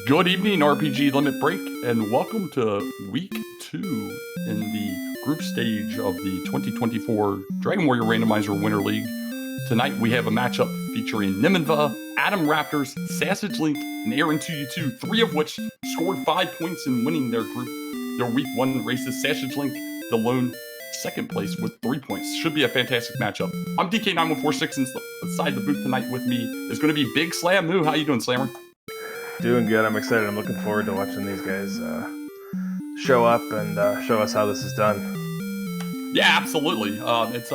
Good evening, RPG Limit Break, and welcome to Week 2 in the group stage of the 2024 Dragon Warrior Randomizer Winter League. Tonight we have a matchup featuring Nimanva, atomraptors, Sassagelink, and aaron2u2, three of which scored 5 points in winning their Week 1 races. Sassagelink, the lone second place with 3 points. Should be a fantastic matchup. I'm DK9146, and inside the booth tonight with me is going to be Big Slam Moo. How you doing, Slammer? Doing good. I'm excited. I'm looking forward to watching these guys show up and show us how this is done. Yeah, absolutely. It's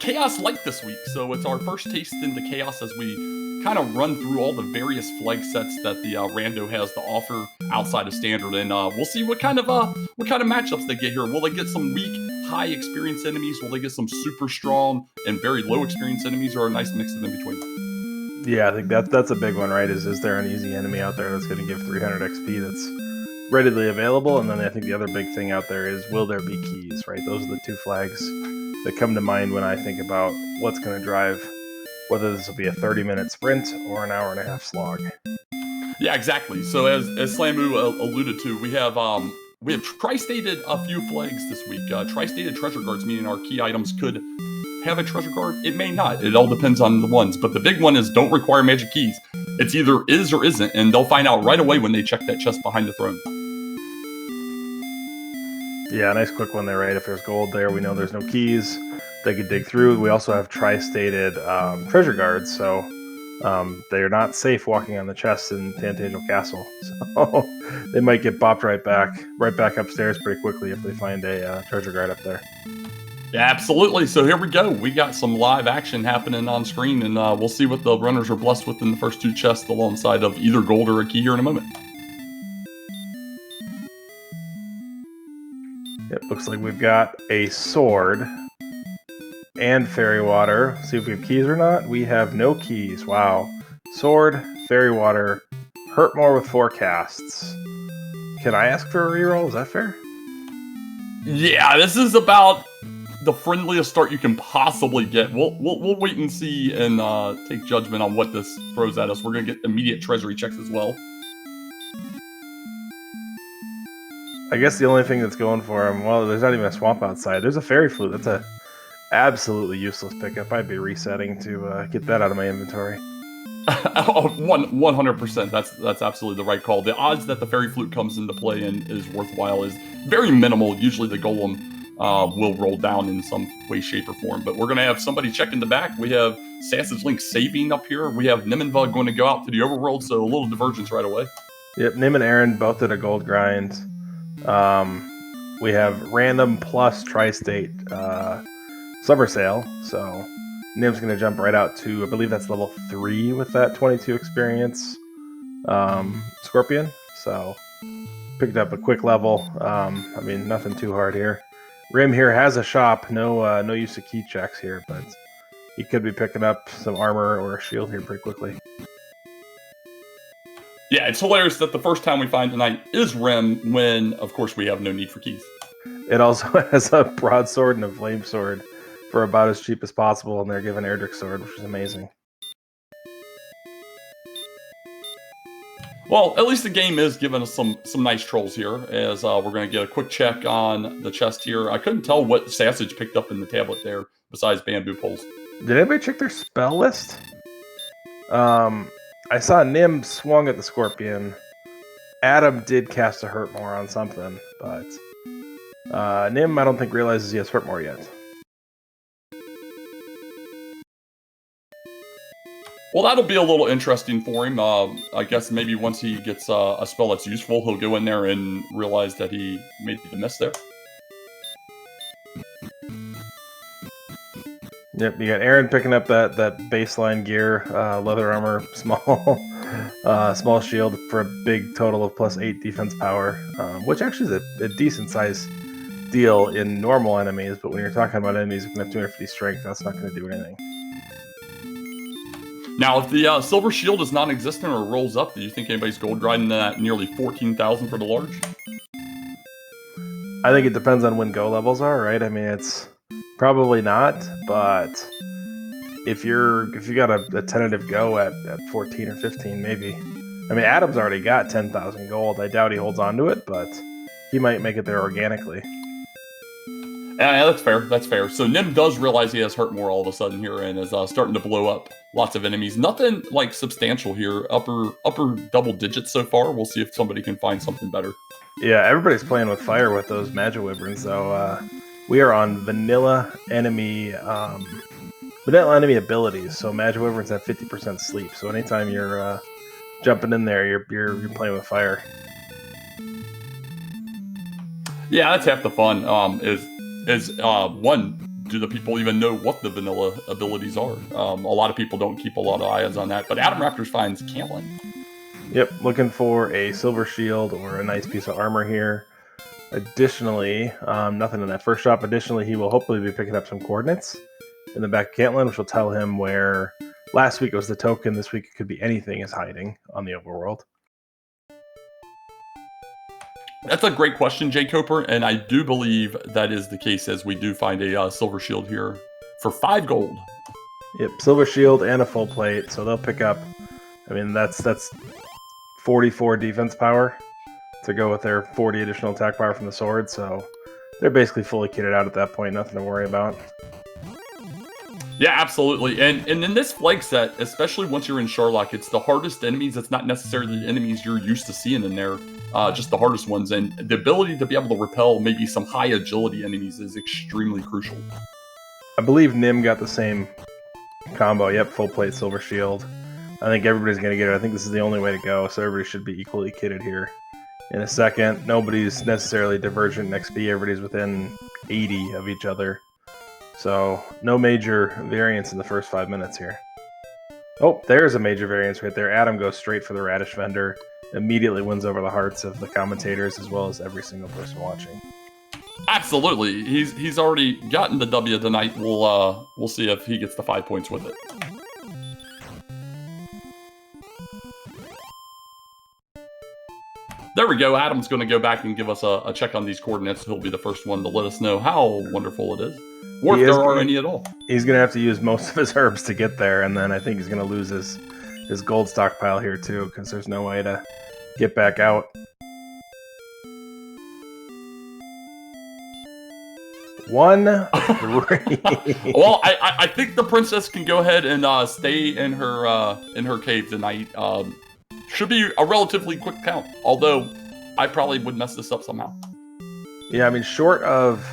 Chaos Light this week, so it's our first taste into Chaos as we kind of run through all the various flag sets that the Rando has to offer outside of Standard, and we'll see what kind of matchups they get here. Will they get some weak, high experience enemies? Will they get some super strong and very low experience enemies, or a nice mix of in between? Yeah, I think that's a big one, right? Is there an easy enemy out there that's going to give 300 XP that's readily available? And then I think the other big thing out there is, will there be keys, right? Those are the two flags that come to mind when I think about what's going to drive whether this will be a 30-minute sprint or an hour and a half slog. Yeah, exactly. So as Slamu alluded to, we have tri-stated a few flags this week. Tri-stated treasure guards, meaning our key items could have a treasure guard. It may not. It all depends on the ones. But the big one is don't require magic keys. It's either is or isn't, and they'll find out right away when they check that chest behind the throne. Yeah, nice quick one there, right? If there's gold there, we know there's no keys. They could dig through. We also have tri-stated treasure guards, so they're not safe walking on the chest in Tantangel Castle. So they might get bopped right back upstairs pretty quickly if they find a treasure guard up there. Yeah, absolutely. So here we go. We got some live action happening on screen, and we'll see what the runners are blessed with in the first two chests alongside of either gold or a key here in a moment. It looks like we've got a sword and fairy water. See if we have keys or not. We have no keys. Wow. Sword, fairy water, hurt more with 4 casts. Can I ask for a reroll? Is that fair? Yeah, this is about the friendliest start you can possibly get. We'll wait and see and take judgment on what this throws at us. We're going to get immediate treasury checks as well. I guess the only thing that's going for him, well, there's not even a swamp outside. There's a fairy flute. That's a absolutely useless pickup. I'd be resetting to get that out of my inventory. 100%. That's absolutely the right call. The odds that the fairy flute comes into play and is worthwhile is very minimal. Usually the golem will roll down in some way, shape, or form. But we're going to have somebody check in the back. We have Sassagelink saving up here. We have Nimanva going to go out to the overworld, so a little divergence right away. Yep, Nim and Aaron both did a gold grind. We have random plus tri-state summer sale, so Nim's going to jump right out to, I believe that's level 3 with that 22 experience Scorpion. So picked up a quick level. I mean, nothing too hard here. Rim here has a shop. No use of key checks here, but he could be picking up some armor or a shield here pretty quickly. Yeah, it's hilarious that the first time we find tonight is Rim when, of course, we have no need for keys. It also has a broadsword and a flame sword for about as cheap as possible, and they're given Erdrick sword, which is amazing. Well, at least the game is giving us some nice trolls here, as we're going to get a quick check on the chest here. I couldn't tell what Sassage picked up in the tablet there, besides bamboo poles. Did anybody check their spell list? I saw Nim swung at the Scorpion. Adam did cast a Hurt More on something, but Nim, I don't think, realizes he has Hurt More yet. Well, that'll be a little interesting for him. I guess maybe once he gets a spell that's useful, he'll go in there and realize that he made the miss there. Yep, you got Aaron picking up that baseline gear, leather armor, small shield for a big total of +8 defense power, which actually is a decent size deal in normal enemies, but when you're talking about enemies who can have 250 strength, that's not going to do anything. Now, if the silver shield is non-existent or rolls up, do you think anybody's gold grinding that nearly 14,000 for the large? I think it depends on when go levels are, right? I mean, it's probably not, but if you got a tentative go at 14 or 15, maybe I mean, Adam's already got 10,000 gold. I doubt he holds on to it, but he might make it there organically. Yeah, that's fair. That's fair. So Nim does realize he has hurt more all of a sudden here and is starting to blow up lots of enemies. Nothing like substantial here. Upper double digits so far. We'll see if somebody can find something better. Yeah, everybody's playing with fire with those Magic Wyverns, though. We are on vanilla enemy abilities. So Magic Wyverns have 50% sleep. So anytime you're jumping in there, you're playing with fire. Yeah, that's half the fun. One, do the people even know what the vanilla abilities are? A lot of people don't keep a lot of eyes on that, but atomraptors finds Cantlin. Yep, looking for a silver shield or a nice piece of armor here. Additionally, nothing in that first shop. Additionally, he will hopefully be picking up some coordinates in the back of Cantlin, which will tell him where last week it was the token, this week it could be anything is hiding on the overworld. That's a great question, Jay Coper, and I do believe that is the case as we do find a silver shield here for 5 gold. Yep, silver shield and a full plate, so they'll pick up, I mean, that's 44 defense power to go with their 40 additional attack power from the sword, so they're basically fully kitted out at that point, nothing to worry about. Yeah, absolutely. And in this flag set, especially once you're in Sherlock, it's the hardest enemies. It's not necessarily the enemies you're used to seeing in there, just the hardest ones. And the ability to be able to repel maybe some high agility enemies is extremely crucial. I believe Nim got the same combo. Yep, full plate, silver shield. I think everybody's going to get it. I think this is the only way to go, so everybody should be equally kitted here. In a second, nobody's necessarily divergent in XP. Everybody's within 80 of each other. So, no major variance in the first 5 minutes here. Oh, there's a major variance right there. Adam goes straight for the Radish Vendor. Immediately wins over the hearts of the commentators as well as every single person watching. Absolutely. He's already gotten the W tonight. We'll see if he gets the 5 points with it. There we go. Adam's going to go back and give us a check on these coordinates. He'll be the first one to let us know how wonderful it is. Or if there are any at all. He's going to have to use most of his herbs to get there, and then I think he's going to lose his gold stockpile here too, because there's no way to get back out. One, three. Well, I think the princess can go ahead and stay in her cave tonight. Should be a relatively quick count, although I probably would mess this up somehow. Yeah, I mean, short of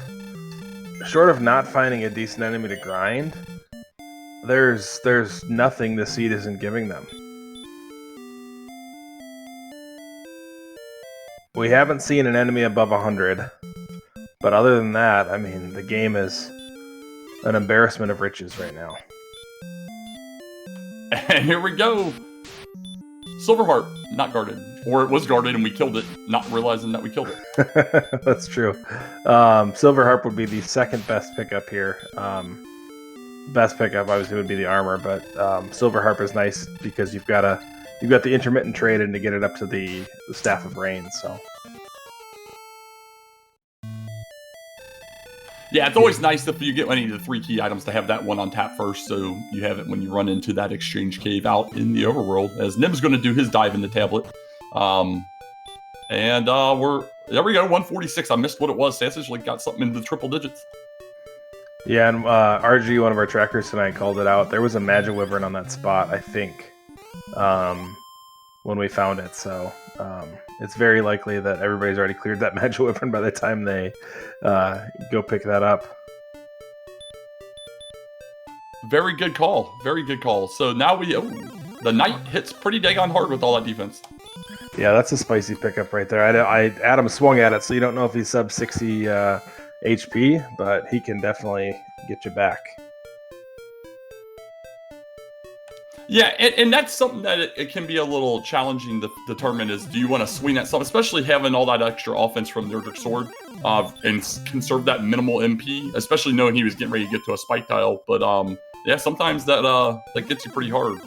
not finding a decent enemy to grind, there's nothing the seed isn't giving them. We haven't seen an enemy above 100, but other than that, I mean, the game is an embarrassment of riches right now. And here we go. Silverheart, not guarded. Or it was guarded and we killed it, not realizing that we killed it. That's true. Silverharp would be the second best pickup here. Best pickup obviously would be the armor, but Silverharp is nice because you've got the intermittent trade in to get it up to the Staff of Rain, so. Yeah, it's always nice if you get any of the 3 key items to have that one on tap first, so you have it when you run into that exchange cave out in the overworld, as Nim's going to do his dive in the tablet. There we go, 146. I missed what it was. Sassagelink got something in the triple digits. Yeah, and RG, one of our trackers tonight, called it out. There was a Magic Wyvern on that spot, I think, when we found it, so it's very likely that everybody's already cleared that Magic Wyvern by the time they go pick that up. Very good call. Very good call. So now the knight hits pretty daggone hard with all that defense. Yeah, that's a spicy pickup right there. Adam swung at it, so you don't know if he's sub 60 HP, but he can definitely get you back. Yeah, and that's something that it can be a little challenging to determine is, do you want to swing at something, especially having all that extra offense from the Erdrick Sword, and conserve that minimal MP, especially knowing he was getting ready to get to a spike tile. But yeah, sometimes that gets you pretty hard.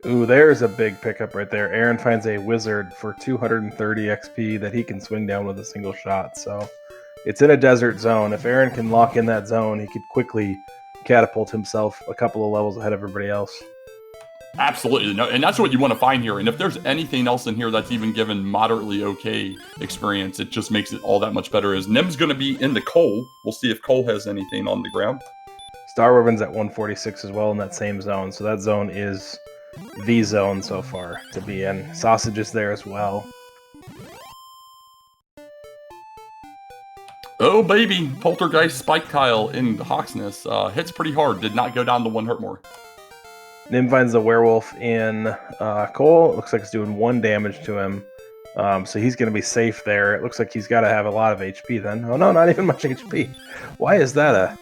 Ooh, there's a big pickup right there. Aaron finds a wizard for 230 XP that he can swing down with a single shot. So it's in a desert zone. If Aaron can lock in that zone, he could quickly catapult himself a couple of levels ahead of everybody else. Absolutely. No, and that's what you want to find here. And if there's anything else in here that's even given moderately okay experience, it just makes it all that much better. As Nim's going to be in the coal. We'll see if Cole has anything on the ground. Star Ribbon's at 146 as well in that same zone. So that zone is the zone so far to be in. Sausage is there as well. Oh, baby. Poltergeist Spike Tile in Hawksness. Hits pretty hard. Did not go down to 1 hurt more. Nim finds the werewolf in Cole. It looks like it's doing 1 damage to him. So he's going to be safe there. It looks like he's got to have a lot of HP then. Oh, no, not even much HP. Why is that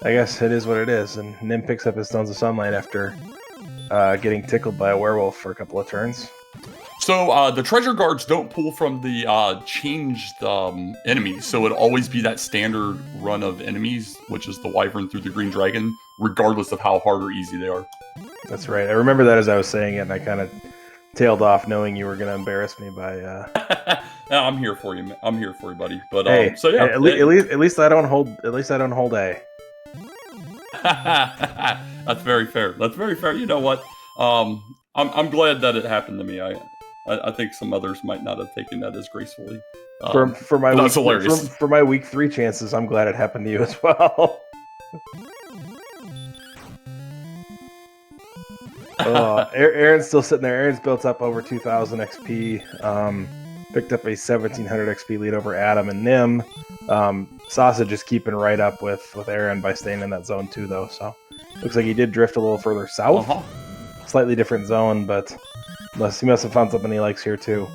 I guess it is what it is. And Nim picks up his Stones of Sunlight after getting tickled by a werewolf for a couple of turns. So the treasure guards don't pull from the changed enemies, so it'll always be that standard run of enemies, which is the Wyvern through the Green Dragon, regardless of how hard or easy they are. That's right. I remember that as I was saying it, and I kind of tailed off knowing you were going to embarrass me by... No, I'm here for you. I'm here for you, buddy. But hey, so yeah, at least I don't hold. At least I don't hold A. That's very fair. That's very fair. You know what? I'm glad that it happened to me. I think some others might not have taken that as gracefully. For my that's hilarious. For my week 3 chances, I'm glad it happened to you as well. Aaron's still sitting there. Aaron's built up over 2,000 XP. Picked up a 1,700 XP lead over Adam and Nim. Sausage is keeping right up with Aaron by staying in that zone too, though. So looks like he did drift a little further south. Slightly different zone, but he must have found something he likes here too.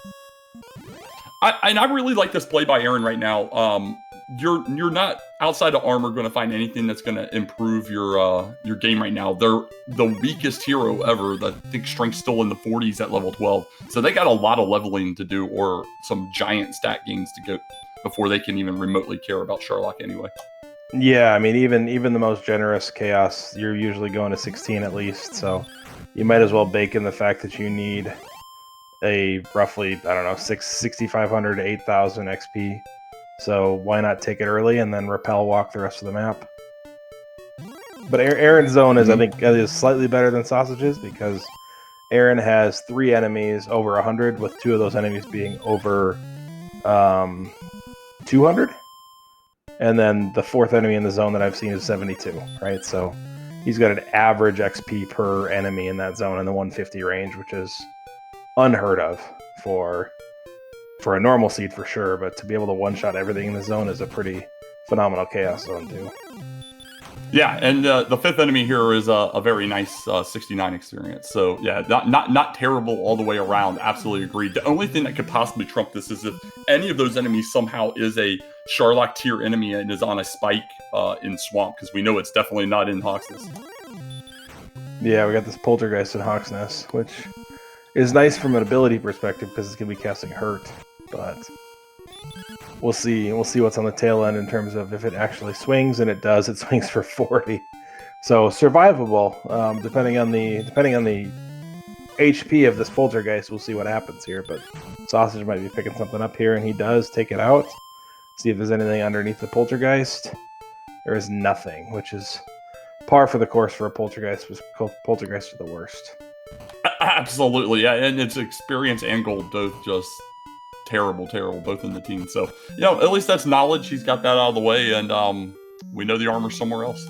I really like this play by Aaron right now. You're not outside of armor going to find anything that's going to improve your game right now. They're the weakest hero ever. I think strength's still in the 40s at level 12. So they got a lot of leveling to do, or some giant stat gains to go before they can even remotely care about Sherlock anyway. Yeah, I mean, even the most generous chaos, you're usually going to 16 at least. So you might as well bake in the fact that you need a roughly, I don't know, 6,500 to 8,000 XP. So why not take it early and then rappel walk the rest of the map? But Aaron's zone is, I think, is slightly better than Sausage's because Aaron has 3 enemies over 100, with 2 of those enemies being over 200. And then the 4th enemy in the zone that I've seen is 72, right? So he's got an average XP per enemy in that zone in the 150 range, which is unheard of for a normal seed for sure, but to be able to one-shot everything in the zone is a pretty phenomenal chaos zone too. Yeah, and the 5th enemy here is a very nice 69 experience. So yeah, not terrible all the way around. Absolutely agreed. The only thing that could possibly trump this is if any of those enemies somehow is a Sherlock tier enemy and is on a spike in Swamp, because we know it's definitely not in Hawksness. Yeah, we got this Poltergeist in Hawksness, which is nice from an ability perspective because it's going to be casting Hurt. But we'll see what's on the tail end in terms of if it actually swings, and it does. It swings for 40, so survivable. Depending on the HP of this Poltergeist, we'll see what happens here. But Sausage might be picking something up here, and he does take it out. See if there's anything underneath the Poltergeist. There is nothing, which is par for the course for a Poltergeist. Poltergeist are the worst. Absolutely, yeah, and it's experience and gold both just terrible, both in the team. So, at least that's knowledge. He's got that out of the way, and we know the armor's somewhere else.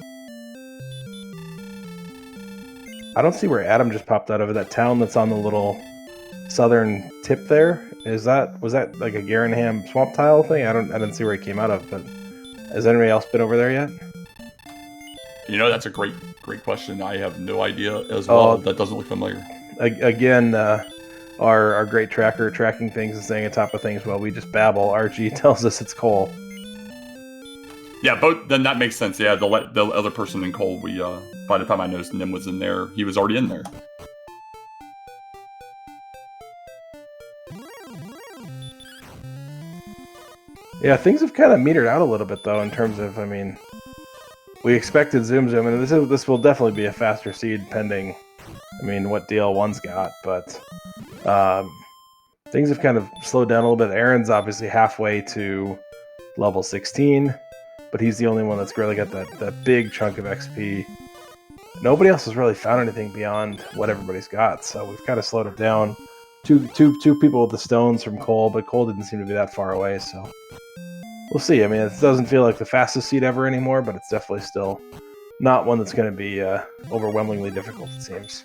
I don't see where Adam just popped out of that town that's on the little southern tip there. Was that like a Garanham swamp tile thing? I didn't see where he came out of, but has anybody else been over there yet? That's a great question. I have no idea as well. That doesn't look familiar. Again, our great tracker tracking things and staying on top of things while we just babble. RG tells us it's Cole. Yeah, then that makes sense. Yeah, the other person in Cole, we by the time I noticed Nim was in there, he was already in there. Yeah, things have kind of metered out a little bit though in terms of, we expected Zoom, and this will definitely be a faster seed pending, what DL1's got, but things have kind of slowed down a little bit. Aaron's obviously halfway to level 16, but he's the only one that's really got that big chunk of XP. nobody else has really found anything beyond what everybody's got. So we've kind of slowed it down. Two people with the stones from Cole, but Cole didn't seem to be that far away. So we'll see. I mean, it doesn't feel like the fastest seed ever anymore, but it's definitely still not one that's going to be overwhelmingly difficult, it seems.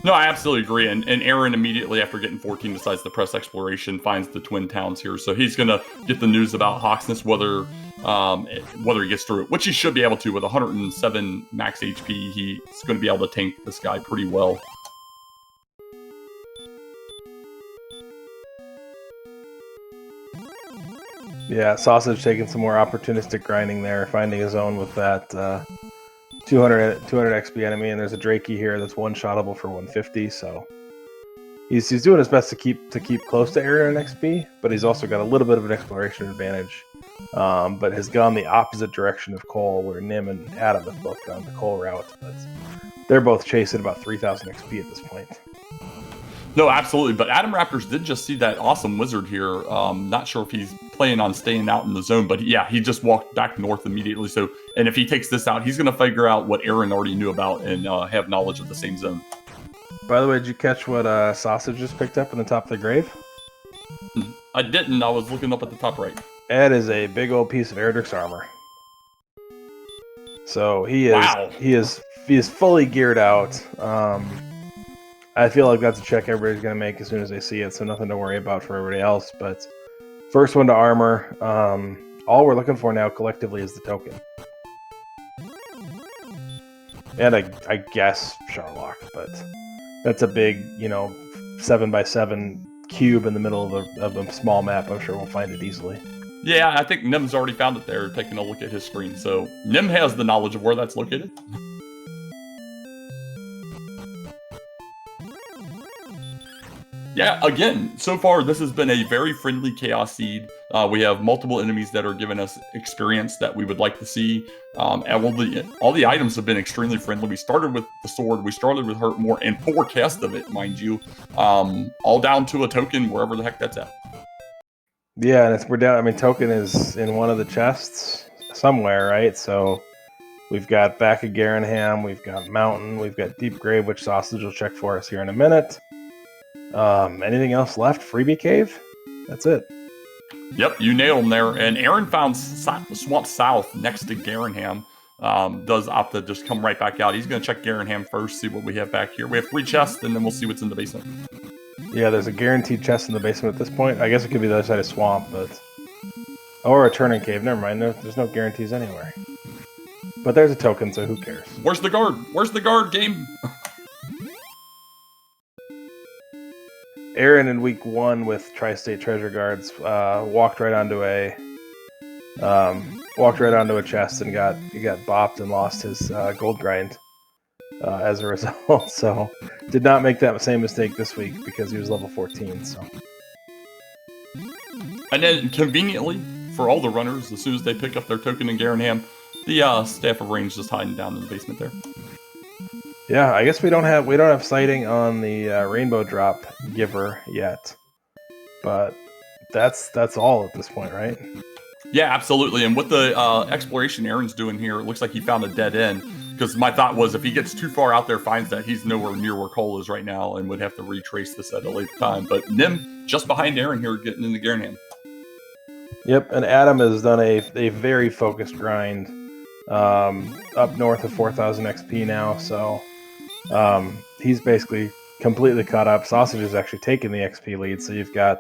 No, I absolutely agree. And Aaron, immediately after getting 14, decides to press exploration, finds the twin towns here. So he's going to get the news about Hawksness, whether he gets through it, which he should be able to. With 107 max HP, he's going to be able to tank this guy pretty well. Yeah, Sausage taking some more opportunistic grinding there, finding his own with that 200 XP enemy, and there's a Drakey here that's one-shottable for 150, so he's doing his best to keep close to Aaron in XP, but he's also got a little bit of an exploration advantage, but has gone the opposite direction of Cole, where Nim and Adam have both gone the Cole route, but they're both chasing about 3,000 XP at this point. No, absolutely. But atomraptors did just see that awesome wizard here. Not sure if he's planning on staying out in the zone, but yeah, he just walked back north immediately. So, and if he takes this out, he's going to figure out what Aaron already knew about and have knowledge of the same zone. By the way, did you catch what Sausage just picked up in the top of the grave? I didn't. I was looking up at the top right. That is a big old piece of Erdrick's armor. So he is fully geared out. I feel like that's a check everybody's going to make as soon as they see it, so nothing to worry about for everybody else. But first one to armor. All we're looking for now collectively is the token. And I guess Sharlock, but that's a big, 7x7 cube in the middle of a small map. I'm sure we'll find it easily. Yeah, I think Nim's already found it there, taking a look at his screen. So Nim has the knowledge of where that's located. Yeah, again, so far this has been a very friendly Chaos Seed. We have multiple enemies that are giving us experience that we would like to see. And all the items have been extremely friendly. We started with the sword, we started with Hurt More, and 4 casts of it, mind you. All down to a token, wherever the heck that's at. Yeah, and we're down. I mean, token is in one of the chests somewhere, right? So we've got Back of Garanham, we've got Mountain, we've got Deep Grave, which Sausage will check for us here in a minute. Anything else left? Freebie Cave? That's it. Yep, you nailed him there. And Aaron found Swamp South next to Garanham. Does opt to just come right back out. He's going to check Garanham first, see what we have back here. We have 3 chests, and then we'll see what's in the basement. Yeah, there's a guaranteed chest in the basement at this point. I guess it could be the other side of Swamp, but... Or a turning cave. Never mind. There's no guarantees anywhere. But there's a token, so who cares? Where's the guard? Where's the guard, game? Aaron in week 1 with Tri-State Treasure Guards walked right onto a chest and got bopped and lost his gold grind as a result. So did not make that same mistake this week because he was level 14. So and then conveniently for all the runners, as soon as they pick up their token in Garanham, the Staff of Range just hiding down in the basement there. Yeah, I guess we don't have sighting on the Rainbow Drop giver yet, but that's all at this point, right? Yeah, absolutely. And with the exploration Aaron's doing here, it looks like he found a dead end. Because my thought was, if he gets too far out there, finds that he's nowhere near where Cole is right now, and would have to retrace this at a later time. But Nim just behind Aaron here, getting into Garanham. Yep, and Adam has done a very focused grind up north of 4,000 XP now, so. He's basically completely caught up. Sausage is actually taking the XP lead, so you've got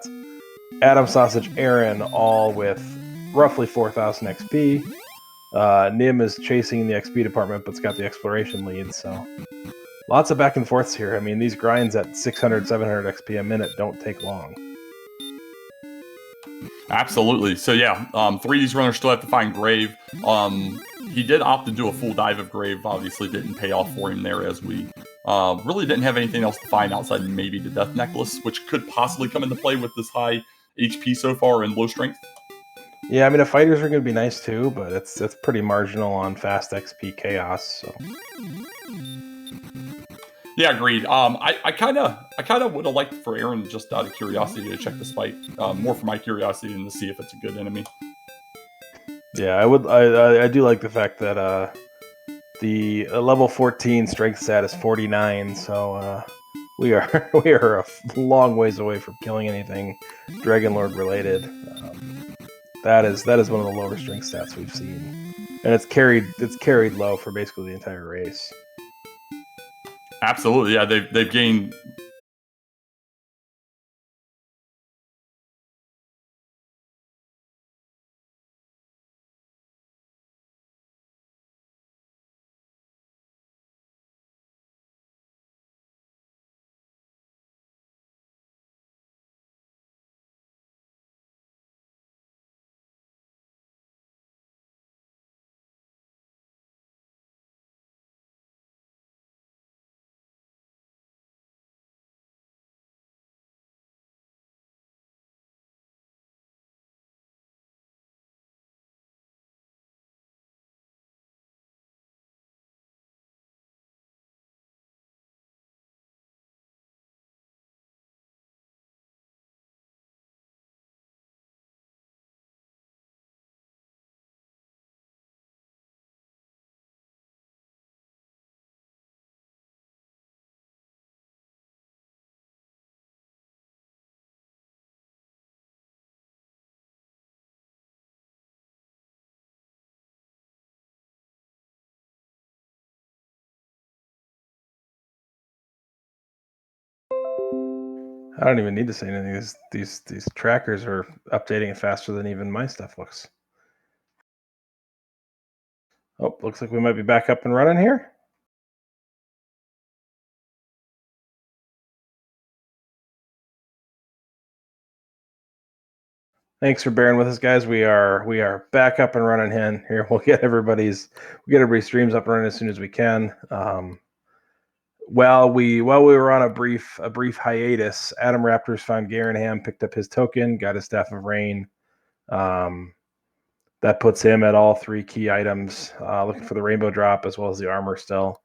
Adam, Sausage, Aaron all with roughly 4,000 XP. Nim is chasing the XP department, but's got the exploration lead, so lots of back and forths here. I mean, these grinds at 600, 700 XP a minute don't take long. Absolutely. So yeah, 3 of these runners still have to find Grave. He did opt to do a full dive of Grave. Obviously didn't pay off for him there, as we really didn't have anything else to find outside maybe the Death Necklace, which could possibly come into play with this high HP so far and low strength. Yeah, I mean, the fighters are going to be nice too, but it's pretty marginal on fast XP chaos. So. Yeah, agreed. I kind of would have liked for Aaron, just out of curiosity, to check this fight, more for my curiosity than to see if it's a good enemy. Yeah, I do like the fact that The level 14 strength stat is 49, so we are a long ways away from killing anything Dragon Lord related. That is one of the lower strength stats we've seen, and it's carried low for basically the entire race. Absolutely, yeah. They've gained. I don't even need to say anything. These trackers are updating it faster than even my stuff looks. Oh, looks like we might be back up and running here. Thanks for bearing with us, guys. We are back up and running here. We'll get everybody's streams up and running as soon as we can. While we were on a brief hiatus, Atomraptors found Garanham, picked up his token, got his Staff of Rain. That puts him at all 3 key items. Looking for the rainbow drop as well as the armor still.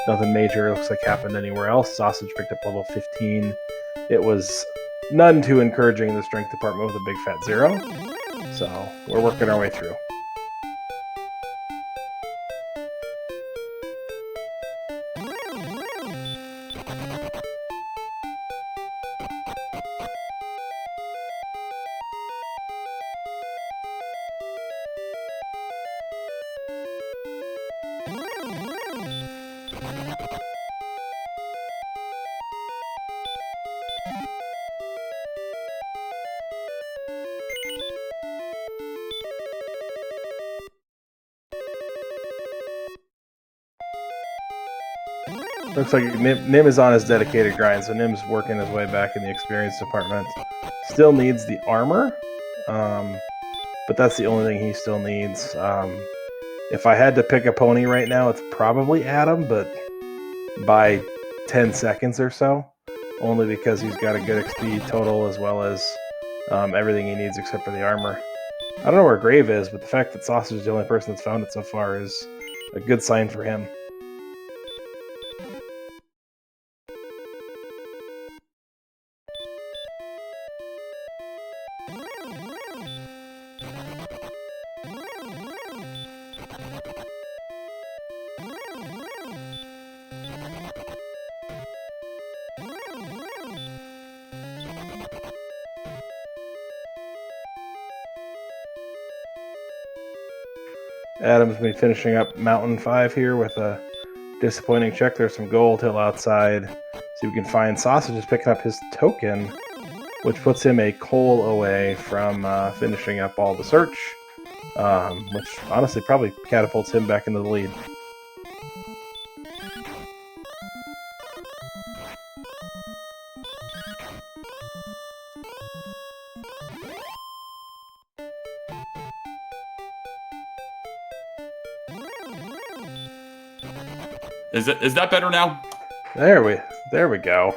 Nothing major looks like happened anywhere else. Sausage picked up level 15. It was none too encouraging in the strength department with a big fat 0. So we're working our way through. Looks like Nim is on his dedicated grind, so Nim's working his way back in the experience department. Still needs the armor, but that's the only thing he still needs. If I had to pick a pony right now, it's probably Adam, but by 10 seconds or so, only because he's got a good XP total as well as everything he needs except for the armor. I don't know where Grave is, but the fact that Sausage is the only person that's found it so far is a good sign for him. Adam's been finishing up Mountain 5 here with a disappointing check. There's some gold hill outside. See if we can find Sausage is picking up his token, which puts him a coal away from finishing up all the search, which honestly probably catapults him back into the lead. Is that better now? There we go.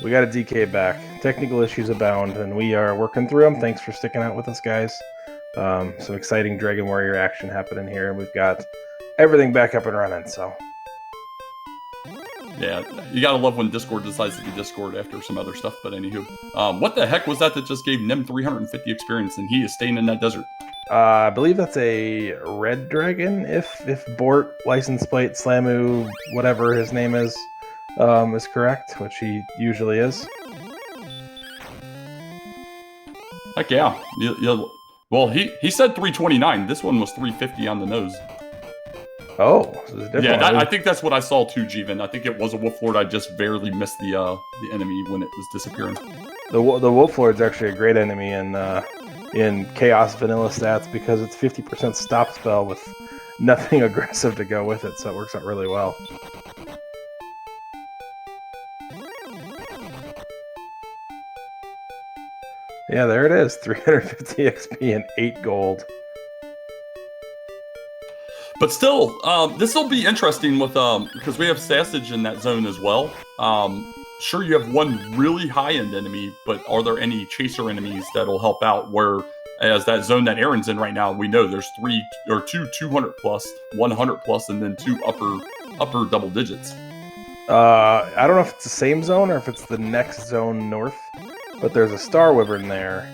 We got a DK back. Technical issues abound, and we are working through them. Thanks for sticking out with us, guys. Some exciting Dragon Warrior action happening here, and we've got everything back up and running, so. Yeah, you gotta love when Discord decides to be Discord after some other stuff, but anywho. What the heck was that just gave Nim 350 experience, and he is staying in that desert? I believe that's a red dragon. If Bort license plate Slamu, whatever his name is correct, which he usually is. Heck yeah. Well, he said 329. This one was 350 on the nose. Oh, so it's different. Yeah, I think that's what I saw too, Jeevan. I think it was a Wolf Lord. I just barely missed the enemy when it was disappearing. The Wolf Lord's actually a great enemy in Chaos Vanilla stats because it's 50% stop spell with nothing aggressive to go with it, so it works out really well. Yeah, there it is. 350 XP and 8 gold. But still, this will be interesting with because we have Sassage in that zone as well. Sure, you have one really high-end enemy, but are there any chaser enemies that'll help out? Whereas that zone that Aaron's in right now, we know there's two 200 plus, 100 plus, and then two upper double digits. I don't know if it's the same zone or if it's the next zone north, but there's a Star Wyvern there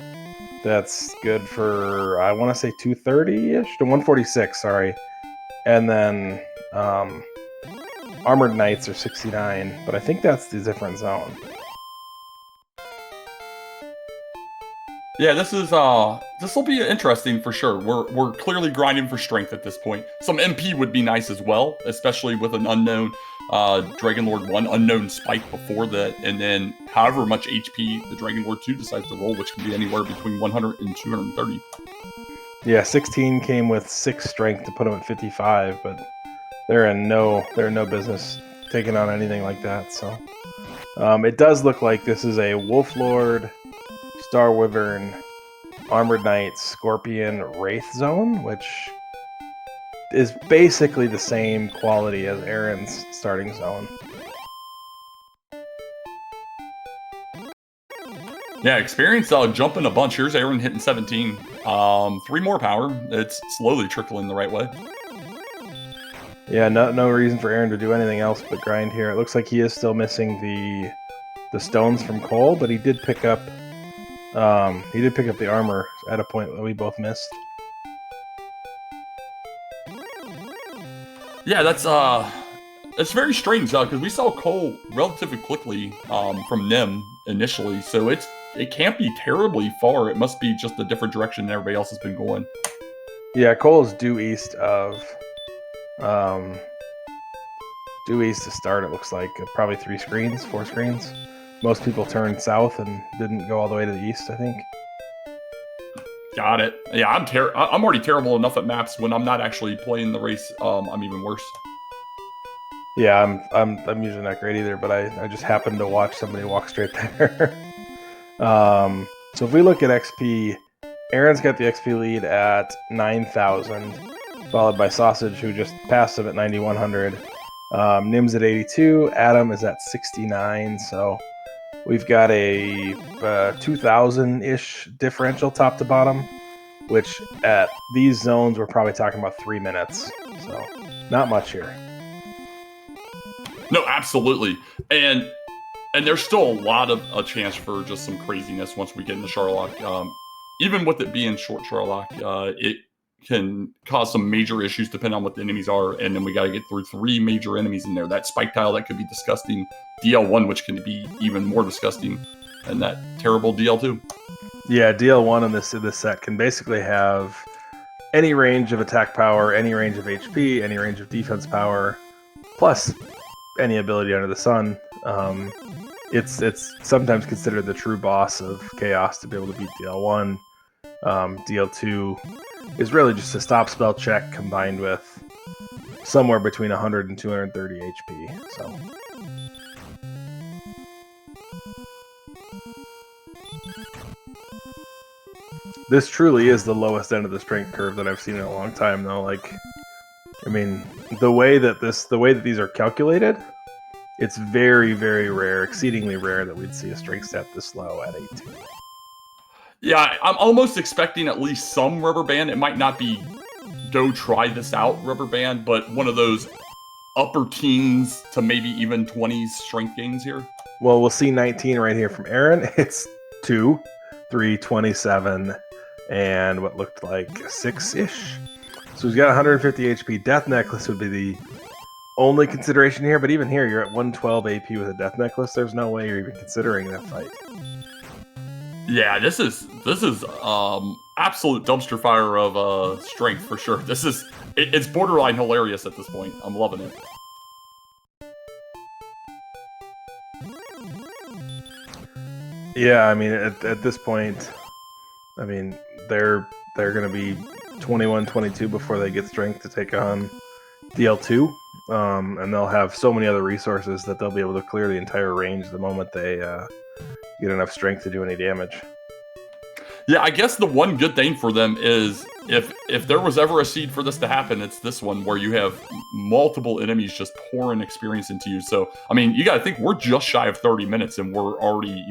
that's good for, I want to say 230-ish to 146, sorry. And then Armored Knights are 69, but I think that's the different zone. Yeah, this will be interesting for sure. We're clearly grinding for strength at this point. Some MP would be nice as well, especially with an unknown Dragon Lord 1 unknown spike before that, and then however much HP the Dragon Lord 2 decides to roll, which can be anywhere between 100 and 230. Yeah, 16 came with 6 strength to put them at 55, but they're in no business taking on anything like that. So it does look like this is a Wolf Lord, Star Wyvern, Armored Knight, Scorpion, Wraith zone, which is basically the same quality as Aaron's starting zone. Yeah, experience jumping a bunch. Here's Aaron hitting 17. 3 more power. It's slowly trickling the right way. Yeah, no reason for Aaron to do anything else but grind here. It looks like he is still missing the stones from Cole, but he did pick up the armor at a point that we both missed. Yeah, it's very strange because we saw Cole relatively quickly from Nim initially, so it can't be terribly far. It must be just a different direction than everybody else has been going. Yeah, Cole is due east to start. It looks like probably 4 screens. Most people turned south and didn't go all the way to the east, I think. Got it. Yeah, I'm already terrible enough at maps. When I'm not actually playing the race, I'm even worse. Yeah, I'm usually not great either, but I just happened to watch somebody walk straight there. So if we look at XP, Aaron's got the XP lead at 9,000, followed by Sausage, who just passed him at 9,100. Nim's at 82. Adam is at 69. So we've got a 2,000-ish differential top to bottom, which at these zones we're probably talking about 3 minutes. So not much here. No, absolutely. And there's still a lot of a chance for just some craziness once we get into Sherlock. Even with it being short Sherlock, it can cause some major issues depending on what the enemies are. And then we got to get through 3 major enemies in there. That spike tile, that could be disgusting. DL1, which can be even more disgusting. And that terrible DL2. Yeah, DL1 in this set can basically have any range of attack power, any range of HP, any range of defense power, plus any ability under the sun. It's sometimes considered the true boss of Chaos to be able to beat DL1. DL2 is really just a stop spell check combined with somewhere between 100 and 230 HP. So this truly is the lowest end of the strength curve that I've seen in a long time, though. Like, I mean, the way that these are calculated, it's very, very rare, exceedingly rare that we'd see a strength stat this low at 18. Yeah, I'm almost expecting at least some rubber band. It might not be go try this out rubber band, but one of those upper teens to maybe even 20s strength gains here. Well, we'll see 19 right here from Aaron. It's 2, 3, 27, and what looked like 6-ish. So he's got 150 HP. Death Necklace would be the only consideration here, but even here, you're at 112 AP with a Death Necklace. There's no way you're even considering that fight. Yeah, this is absolute dumpster fire of strength for sure. It's borderline hilarious at this point. I'm loving it. Yeah, I mean, at this point, I mean, they're going to be 21-22 before they get strength to take on DL2, and they'll have so many other resources that they'll be able to clear the entire range the moment they get enough strength to do any damage. Yeah, I guess the one good thing for them is if there was ever a seed for this to happen, it's this one where you have multiple enemies just pouring experience into you. So, I mean, you got to think we're just shy of 30 minutes and we're already,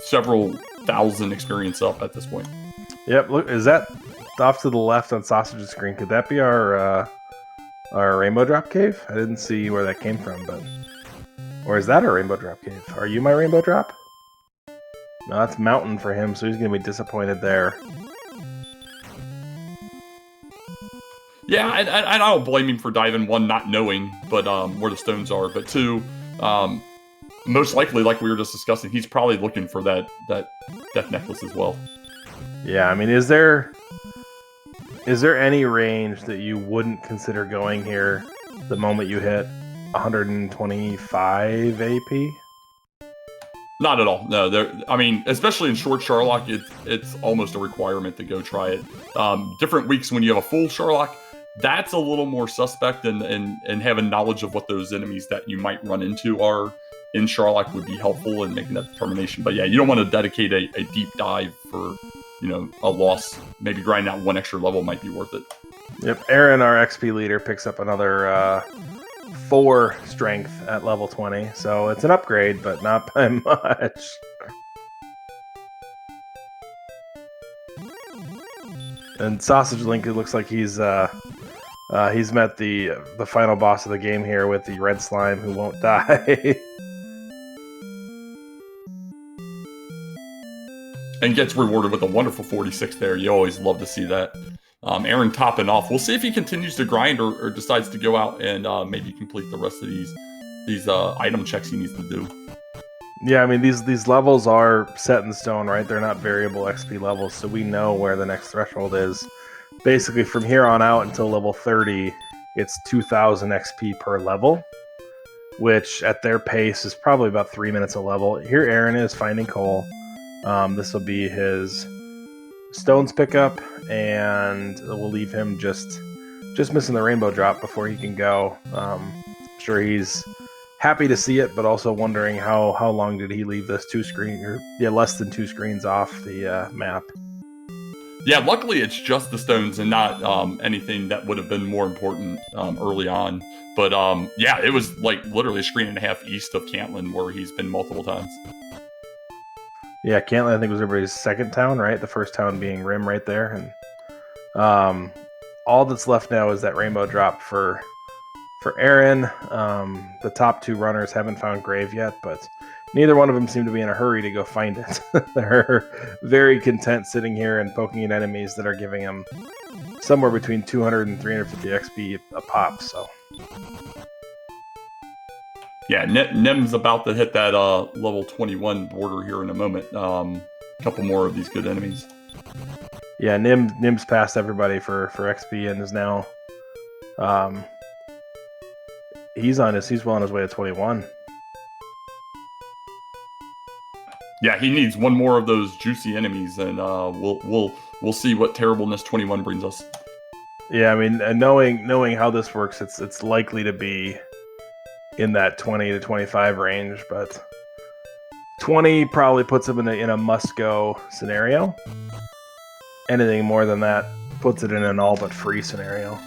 several thousand experience up at this point. Yep, look, is that off to the left on Sausage's screen? Could that be our Rainbow Drop Cave? I didn't see where that came from, but... Or is that a Rainbow Drop Cave? Are you my Rainbow Drop? No, that's Mountain for him, so he's going to be disappointed there. Yeah, I don't blame him for diving, one, not knowing but where the stones are, but two, most likely, like we were just discussing, he's probably looking for that Death Necklace as well. Yeah, I mean, is there any range that you wouldn't consider going here the moment you hit 125 AP? Not at all. No, I mean, especially in short Sharlock, it's almost a requirement to go try it. Different weeks when you have a full Sharlock, that's a little more suspect, and having knowledge of what those enemies that you might run into are in Sharlock would be helpful in making that determination. But yeah, you don't want to dedicate a deep dive for a loss. Maybe grinding out one extra level might be worth it. Yep, Aaron, our XP leader, picks up another 4 strength at level 20, so it's an upgrade, but not by much. And Sausage Link, it looks like he's met the final boss of the game here with the red slime who won't die. And gets rewarded with a wonderful 46 there. You always love to see that. Aaron topping off. We'll see if he continues to grind or decides to go out and maybe complete the rest of these item checks he needs to do. Yeah, I mean, these levels are set in stone, right? They're not variable XP levels, so we know where the next threshold is. Basically, from here on out until level 30, it's 2,000 XP per level, which at their pace is probably about 3 minutes a level. Here Aaron is finding coal. This will be his stones pickup, and we'll leave him just missing the rainbow drop before he can go. Sure, he's happy to see it, but also wondering how long did he leave this less than 2 screens off the map. Yeah, luckily it's just the stones and not anything that would have been more important early on. But yeah, it was like literally a screen and a half east of Cantlin where he's been multiple times. Yeah, Cantlin, I think, was everybody's second town, right? The first town being Rim right there. And all that's left now is that rainbow drop for Aaron. The top 2 runners haven't found Grave yet, but neither one of them seem to be in a hurry to go find it. They're very content sitting here and poking at enemies that are giving them somewhere between 200 and 350 XP a pop, so... Yeah, Nim's about to hit that level 21 border here in a moment. A couple more of these good enemies. Yeah, Nim's passed everybody for XP and is now... he's well on his way to 21. Yeah, he needs one more of those juicy enemies, and we'll see what terribleness 21 brings us. Yeah, I mean, knowing how this works, it's likely to be in that 20 to 25 range, but 20 probably puts him in a must-go scenario. Anything more than that puts it in an all-but-free scenario.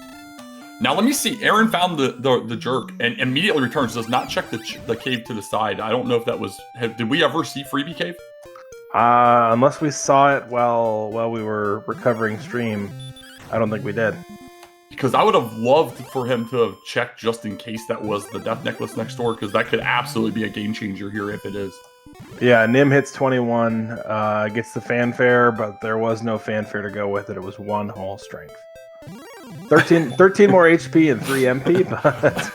Now let me see. Aaron found the jerk and immediately returns. Does not check the cave to the side. I don't know if that was... Did we ever see Freebie Cave? Unless we saw it while we were recovering stream, I don't think we did. Because I would have loved for him to have checked just in case that was the Death Necklace next door, because that could absolutely be a game changer here if it is. Yeah, Nim hits 21, gets the fanfare, but there was no fanfare to go with it. It was one whole strength. 13 more HP and 3 MP, but...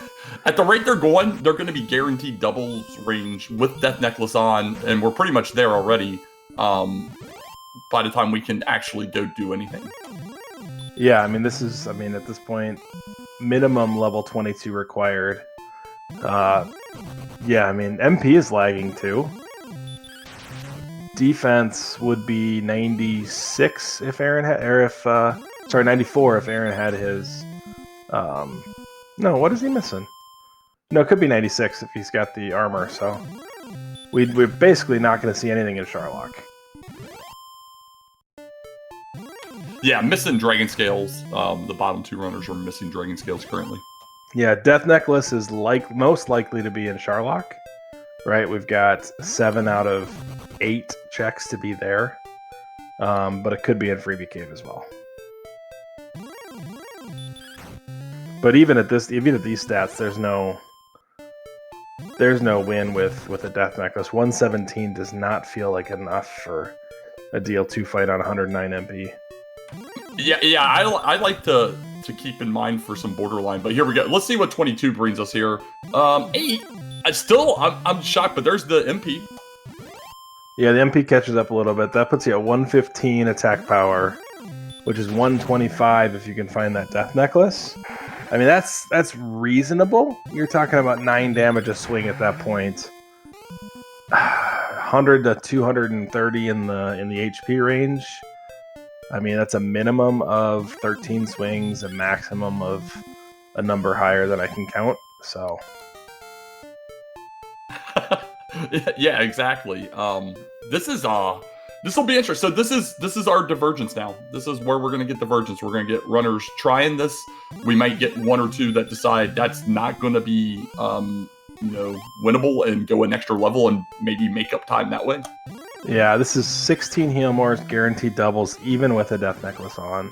At the rate they're going to be guaranteed doubles range with Death Necklace on, and we're pretty much there already by the time we can actually go do anything. Yeah, I mean, at this point, minimum level 22 required. Yeah, I mean, MP is lagging too. Defense would be 96 if Aaron had, or if, 94 if Aaron had his, no, what is he missing? No, it could be 96 if he's got the armor, so we're basically not going to see anything in Sharlock. Yeah, missing Dragon Scales. The bottom 2 runners are missing Dragon Scales currently. Yeah, Death Necklace is most likely to be in Sharlock, right? We've got 7 out of 8 checks to be there, but it could be in Freebie Cave as well. But even at these stats, there's no win with a Death Necklace. 117 does not feel like enough for a DL2 fight on 109 MP. Yeah, I like to keep in mind for some borderline, but here we go. Let's see what 22 brings us here. 8. I'm shocked, but there's the MP. Yeah, the MP catches up a little bit. That puts you at 115 attack power, which is 125 if you can find that Death Necklace. I mean, that's reasonable. You're talking about 9 damage a swing at that point. 100 to 230 in the HP range. I mean, that's a minimum of 13 swings, a maximum of a number higher than I can count. So, yeah, exactly. This will be interesting. So this is our divergence now. This is where we're going to get divergence. We're going to get runners trying this. We might get 1 or 2 that decide that's not going to be winnable and go an extra level and maybe make up time that way. Yeah, this is 16 heal mores, guaranteed doubles, even with a Death Necklace on.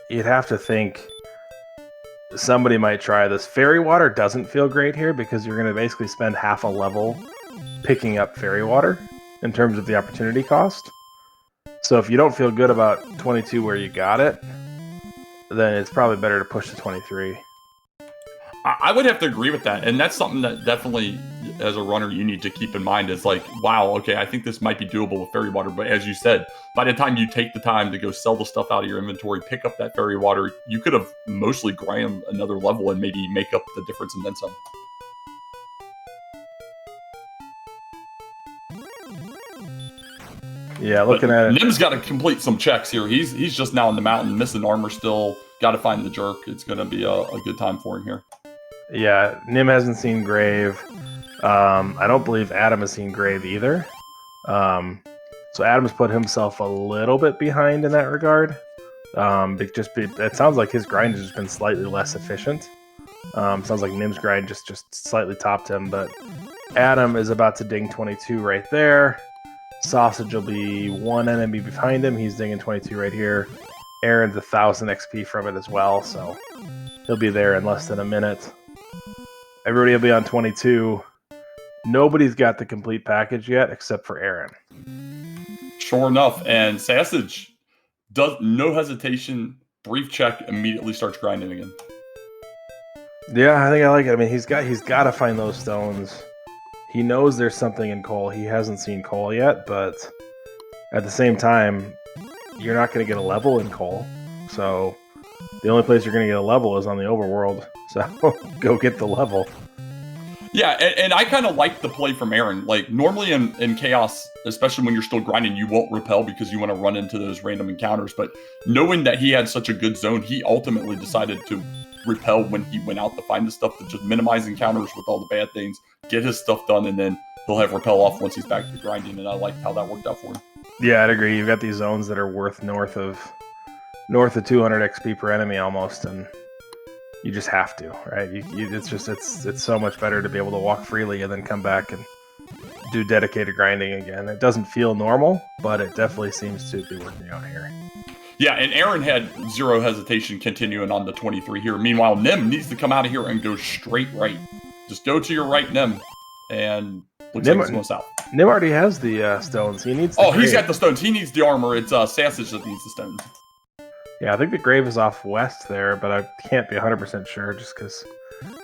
You'd have to think somebody might try this. Fairy Water doesn't feel great here because you're going to basically spend half a level picking up Fairy Water in terms of the opportunity cost. So if you don't feel good about 22 where you got it, then it's probably better to push to 23. I would have to agree with that, and that's something that definitely, as a runner, you need to keep in mind is like, wow, okay, I think this might be doable with Fairy Water, but as you said, by the time you take the time to go sell the stuff out of your inventory, pick up that Fairy Water, you could have mostly grind another level and maybe make up the difference and then some. Yeah, looking at it. Nim's got to complete some checks here. He's just now in the mountain, missing armor still. Got to find the jerk. It's going to be a good time for him here. Yeah, Nim hasn't seen Grave. I don't believe Adam has seen Grave either. So Adam's put himself a little bit behind in that regard. It sounds like his grind has just been slightly less efficient. Sounds like Nim's grind just slightly topped him, but Adam is about to ding 22 right there. Sausage will be 1 enemy behind him. He's dinging 22 right here. Aaron's 1,000 XP from it as well, so he'll be there in less than a minute. Everybody will be on 22. Nobody's got the complete package yet except for Aaron. Sure enough, and Sassage does no hesitation, brief check, immediately starts grinding again. Yeah, I think I like it. I mean, he's got to find those stones. He knows there's something in coal. He hasn't seen coal yet, but at the same time, you're not going to get a level in coal. So the only place you're going to get a level is on the overworld. So go get the level. Yeah, and I kind of like the play from Aaron. Like, normally in Chaos, especially when you're still grinding, you won't repel because you want to run into those random encounters. But knowing that he had such a good zone, he ultimately decided to repel when he went out to find the stuff to just minimize encounters with all the bad things, get his stuff done, and then he'll have repel off once he's back to grinding. And I like how that worked out for him. Yeah, I'd agree. You've got these zones that are worth north of 200 XP per enemy almost, and you just have to, right? It's so much better to be able to walk freely and then come back and do dedicated grinding again. It doesn't feel normal, but it definitely seems to be working out here. Yeah, and Aaron had zero hesitation continuing on the 23 here. Meanwhile, Nim needs to come out of here and go straight right. Just go to your right, Nim, and looks like it's going south. Nim already has the stones. He needs. He's got the stones. He needs the armor. It's Sassage that needs the stones. Yeah, I think the grave is off west there, but I can't be 100% sure just because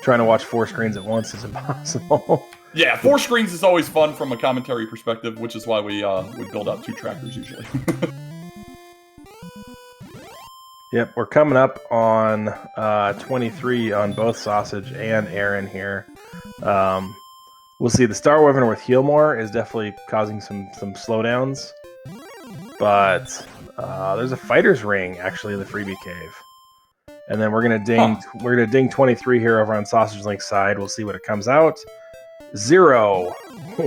trying to watch 4 screens at once is impossible. Yeah, 4 screens is always fun from a commentary perspective, which is why we build out 2 trackers usually. Yep, we're coming up on 23 on both Sausage and Aaron here. We'll see. The Star Wyvern with Healmore is definitely causing some slowdowns, but there's a Fighter's Ring actually in the freebie cave, and then we're gonna ding 23 here over on Sausage Link's side. We'll see what it comes out. 0,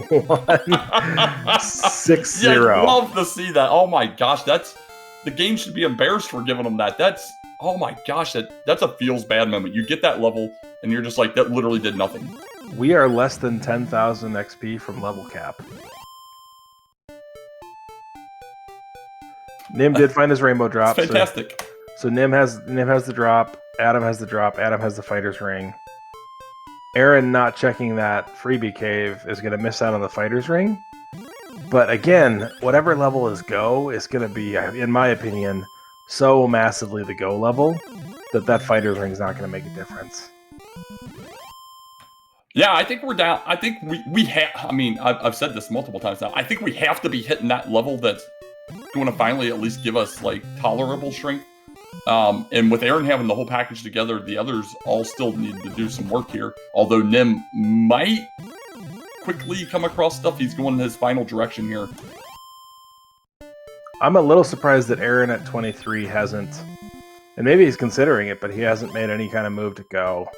1, 6, 0. Yeah, I'd love to see that. Oh my gosh, the game should be embarrassed for giving them that. Oh my gosh, that's a feels bad moment. You get that level, and you're just like, that literally did nothing. We are less than 10,000 XP from level cap. Nim did find his rainbow drop. That's fantastic. So Nim has the drop. Adam has the drop. Adam has the Fighter's Ring. Aaron not checking that freebie cave is going to miss out on the Fighter's Ring. But again, whatever level is go is going to be, in my opinion, so massively the go level that Fighter's Ring is not going to make a difference. Yeah, I think we're down. I think we have. I mean, I've said this multiple times now. I think we have to be hitting that level that's going to finally at least give us like tolerable strength. And with Aaron having the whole package together, the others all still need to do some work here. Although Nim might quickly come across stuff. He's going in his final direction here. I'm a little surprised that Aaron at 23 hasn't, and maybe he's considering it, but he hasn't made any kind of move to go.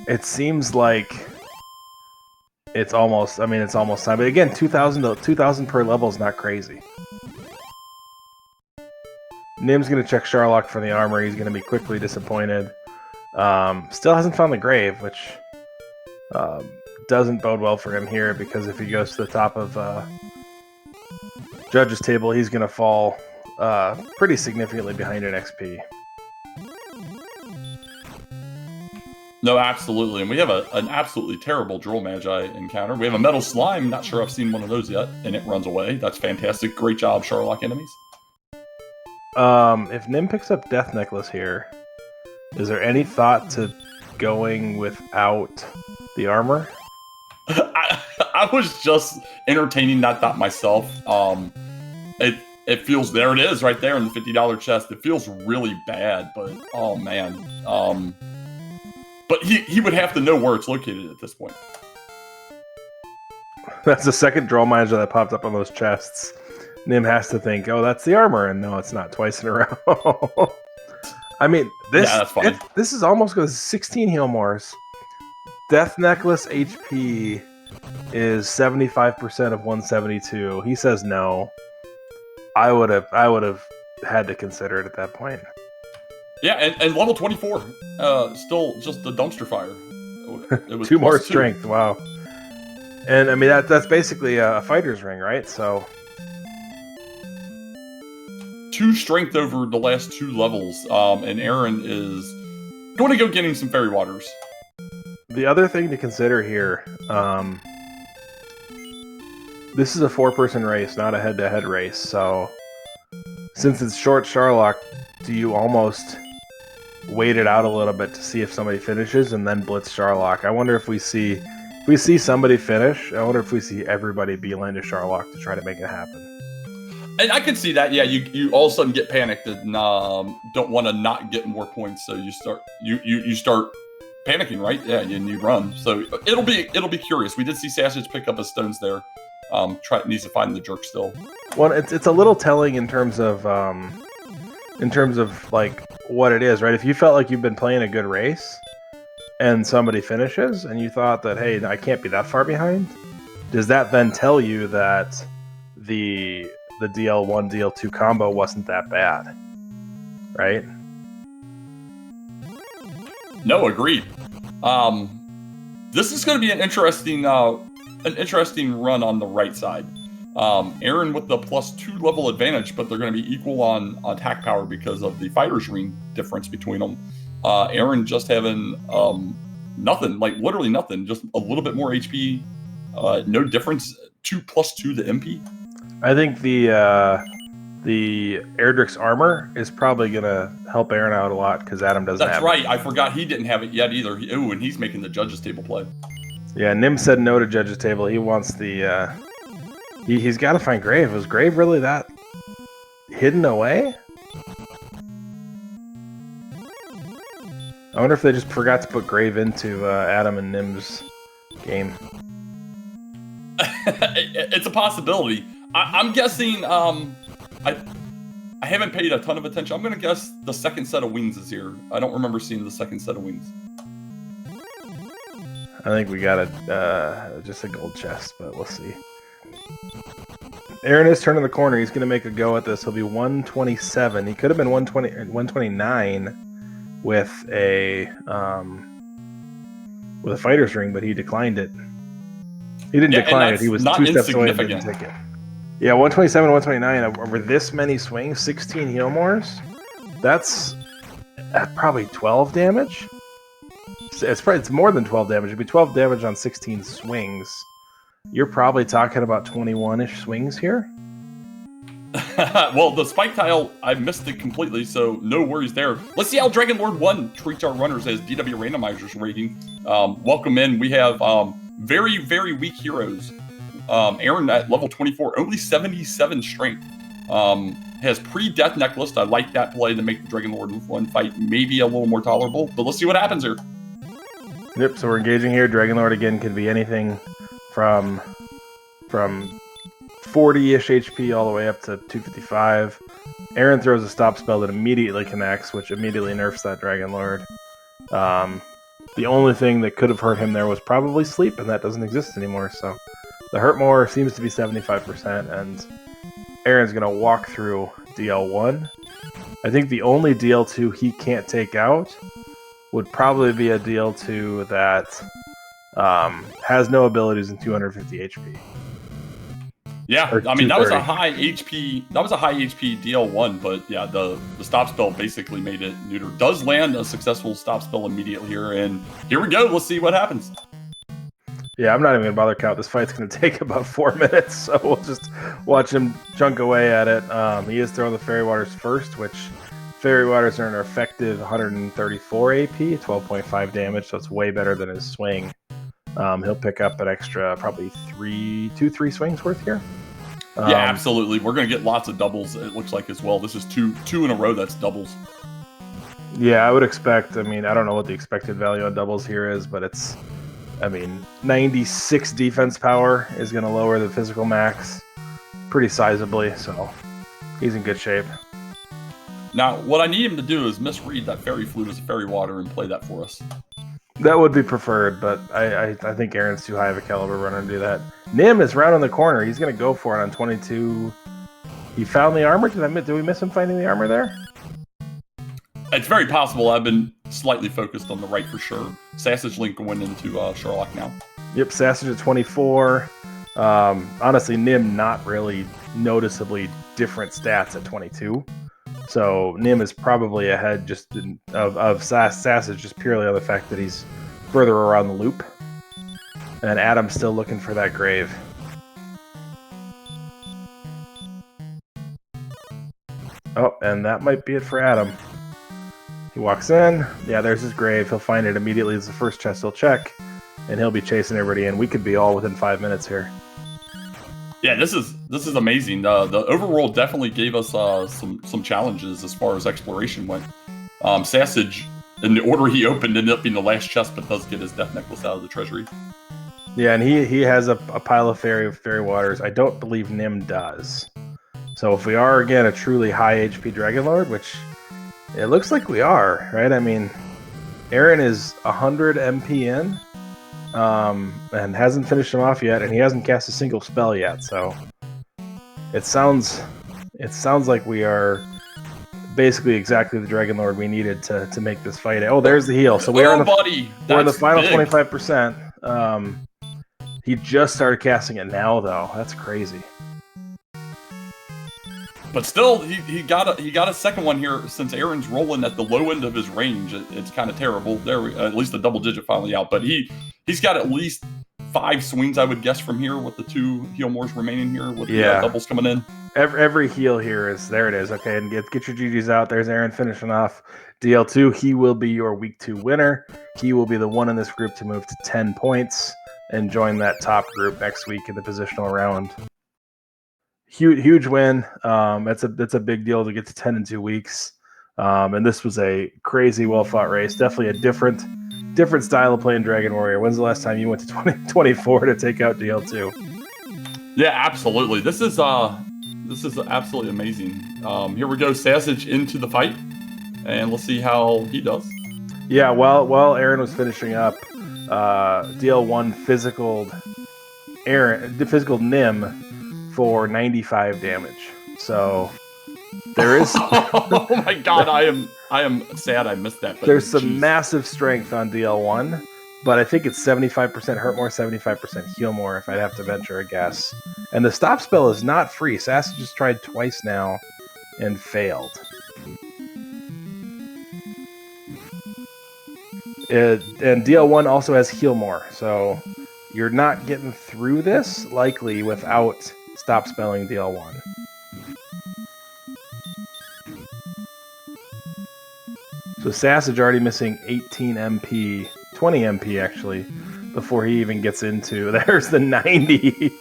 It seems like it's almost time. But again, 2,000 per level is not crazy. Nim's going to check Sharlock for the armor. He's going to be quickly disappointed. Still hasn't found the grave, which doesn't bode well for him here, because if he goes to the top of Judge's table, he's going to fall pretty significantly behind in XP. No, absolutely. And we have an absolutely terrible Droll Magi encounter. We have a Metal Slime. Not sure I've seen one of those yet. And it runs away. That's fantastic. Great job, Sharlock enemies. If Nim picks up Death Necklace here, is there any thought to going without the armor? I was just entertaining that thought myself. It feels, there it is right there in the $50 chest. It feels really bad, but oh man. But he would have to know where it's located at this point. That's the second Droll Magi that popped up on those chests. Nim has to think, oh, that's the armor, and no, it's not, twice in a row. I mean, this is almost goes 16 Healmores. Death Necklace HP is 75% of 172. He says no. I would have had to consider it at that point. Yeah, and level 24, still just the dumpster fire. It was 2 more strength, wow. And I mean that's basically a Fighter's Ring, right? So 2 strength over the last 2 levels, and Aaron is going to go getting some Fairy Waters. The other thing to consider here, this is a 4-person race, not a head-to-head race. So since it's short Sharlock, do you almost wait it out a little bit to see if somebody finishes and then blitz Sharlock? I wonder if we see somebody finish. I wonder if we see everybody beeline to Sharlock to try to make it happen. And I could see that. Yeah, you all of a sudden get panicked and don't want to not get more points, so you start panicking, right? Yeah, and you run. So it'll be curious. We did see Sassage pick up his stones there. Needs to find the jerk still. Well, it's a little telling in terms of like what it is, right? If you felt like you've been playing a good race and somebody finishes and you thought that, hey, I can't be that far behind, does that then tell you that the DL1 DL2 combo wasn't that bad, right? No, agreed. This is going to be an interesting run on the right side. Aaron with the +2 level advantage, but they're going to be equal on attack power because of the Fighter's Ring difference between them. Aaron just having nothing, like literally nothing, just a little bit more HP. No difference. 2+2 to MP. I think the Erdrick's armor is probably gonna help Aaron out a lot because Adam doesn't have That's right. it. I forgot he didn't have it yet either. Ooh, and he's making the judges table play. Yeah, Nim said no to judges table. He wants the he's got to find Grave. Was Grave really that hidden away? I wonder if they just forgot to put Grave into Adam and Nim's game. It's a possibility. I'm guessing. I haven't paid a ton of attention. I'm gonna guess the second set of wings is here. I don't remember seeing the second set of wings. I think we got just a gold chest, but we'll see. Aaron is turning the corner. He's gonna make a go at this. He'll be 127. He could have been 129 with a fighter's ring, but he declined it. He didn't decline it. He was 2 steps away and didn't take it. Yeah, 127, 129 over this many swings, 16 heal mores. That's probably 12 damage. It's more than 12 damage. It'd be 12 damage on 16 swings. You're probably talking about 21-ish swings here. Well, the spike tile, I missed it completely, so no worries there. Let's see how Dragon Lord 1 treats our runners as DW Randomizer's rating. Welcome in. We have very, very weak heroes. Aaron at level 24, only 77 strength. Has pre-death necklace. I like that play to make the Dragon Lord 1 fight maybe a little more tolerable, but let's see what happens here. Yep, so we're engaging here. Dragon Lord again can be anything from 40-ish HP all the way up to 255. Aaron throws a stop spell that immediately connects, which immediately nerfs that Dragon Lord. The only thing that could have hurt him there was probably sleep, and that doesn't exist anymore. So the hurt more seems to be 75%, and Aaron's going to walk through DL1. I think the only DL2 he can't take out would probably be a DL2 that has no abilities and 250 HP. Yeah, I mean, that was a high HP. That was a high HP DL1, but yeah, the stop spell basically made it neuter. Does land a successful stop spell immediately here, and here we go. Let's see what happens. Yeah, I'm not even gonna bother count. This fight's gonna take about 4 minutes, so we'll just watch him chunk away at it. He is throwing the Fairy Waters first, which Fairy Waters are an effective 134 AP, 12.5 damage, so it's way better than his swing. He'll pick up an extra probably 3 swings worth here. Yeah, absolutely. We're going to get lots of doubles, it looks like, as well. This is two in a row that's doubles. Yeah, I would expect. I mean, I don't know what the expected value on doubles here is, but it's, I mean, 96 defense power is going to lower the physical max pretty sizably, so he's in good shape. Now, what I need him to do is misread that Fairy Flute as a Fairy Water and play that for us. That would be preferred, but I think Aaron's too high of a caliber runner to do that. Nim is rounding the corner. He's going to go for it on 22. He found the armor? Did we miss him finding the armor there? It's very possible. I've been slightly focused on the right for sure. Sassagelink going into Sherlock now. Yep, Sassage at 24. Honestly, Nim not really noticeably different stats at 22. So Nim is probably ahead just of Sassage just purely on the fact that he's further around the loop. And Adam's still looking for that grave. Oh, and that might be it for Adam. He walks in. Yeah, there's his grave. He'll find it immediately as the first chest he'll check. And he'll be chasing everybody in. We could be all within 5 minutes here. Yeah, this is amazing. The overworld definitely gave us some challenges as far as exploration went. Sassage, in the order he opened, ended up being the last chest, but does get his death necklace out of the treasury. Yeah, and he has a pile of fairy waters. I don't believe Nim does. So if we are, again, a truly high HP Dragon Lord, which it looks like we are, right? I mean, Aaron is 100 MP in. And hasn't finished him off yet, and he hasn't cast a single spell yet, so it sounds like we are basically exactly the Dragon Lord we needed to make this fight. Oh, there's the heal. So we're in the final 25%. He just started casting it now, though. That's crazy. But still, he got a second one here since Aaron's rolling at the low end of his range. It's kind of terrible. At least a double digit finally out. But he's got at least 5 swings, I would guess, from here with the 2 heal mores remaining here with the doubles coming in. Every heal here is there. It is okay. And get your GGs out. There's Aaron finishing off DL2. He will be your week 2 winner. He will be the one in this group to move to 10 points and join that top group next week in the positional round. Huge win. That's a big deal to get to 10 in 2 weeks. And this was a crazy, well-fought race. Definitely a different style of playing Dragon Warrior. When's the last time you went to 2024 to take out DL2? Yeah, absolutely. This is absolutely amazing. Here we go, Sassage into the fight, and let's see how he does. Yeah, while Aaron was finishing up, DL1 physicaled Nim for 95 damage. So there is. Oh my God, I am sad I missed that. There's some massive strength on DL1, but I think it's 75% hurt more, 75% heal more, if I'd have to venture a guess. And the stop spell is not free. Sass just tried twice now and failed. And DL1 also has heal more, so you're not getting through this likely without stop spelling DL1. So Sassage already missing 18 MP, 20 MP actually, before he even gets into. There's the 90.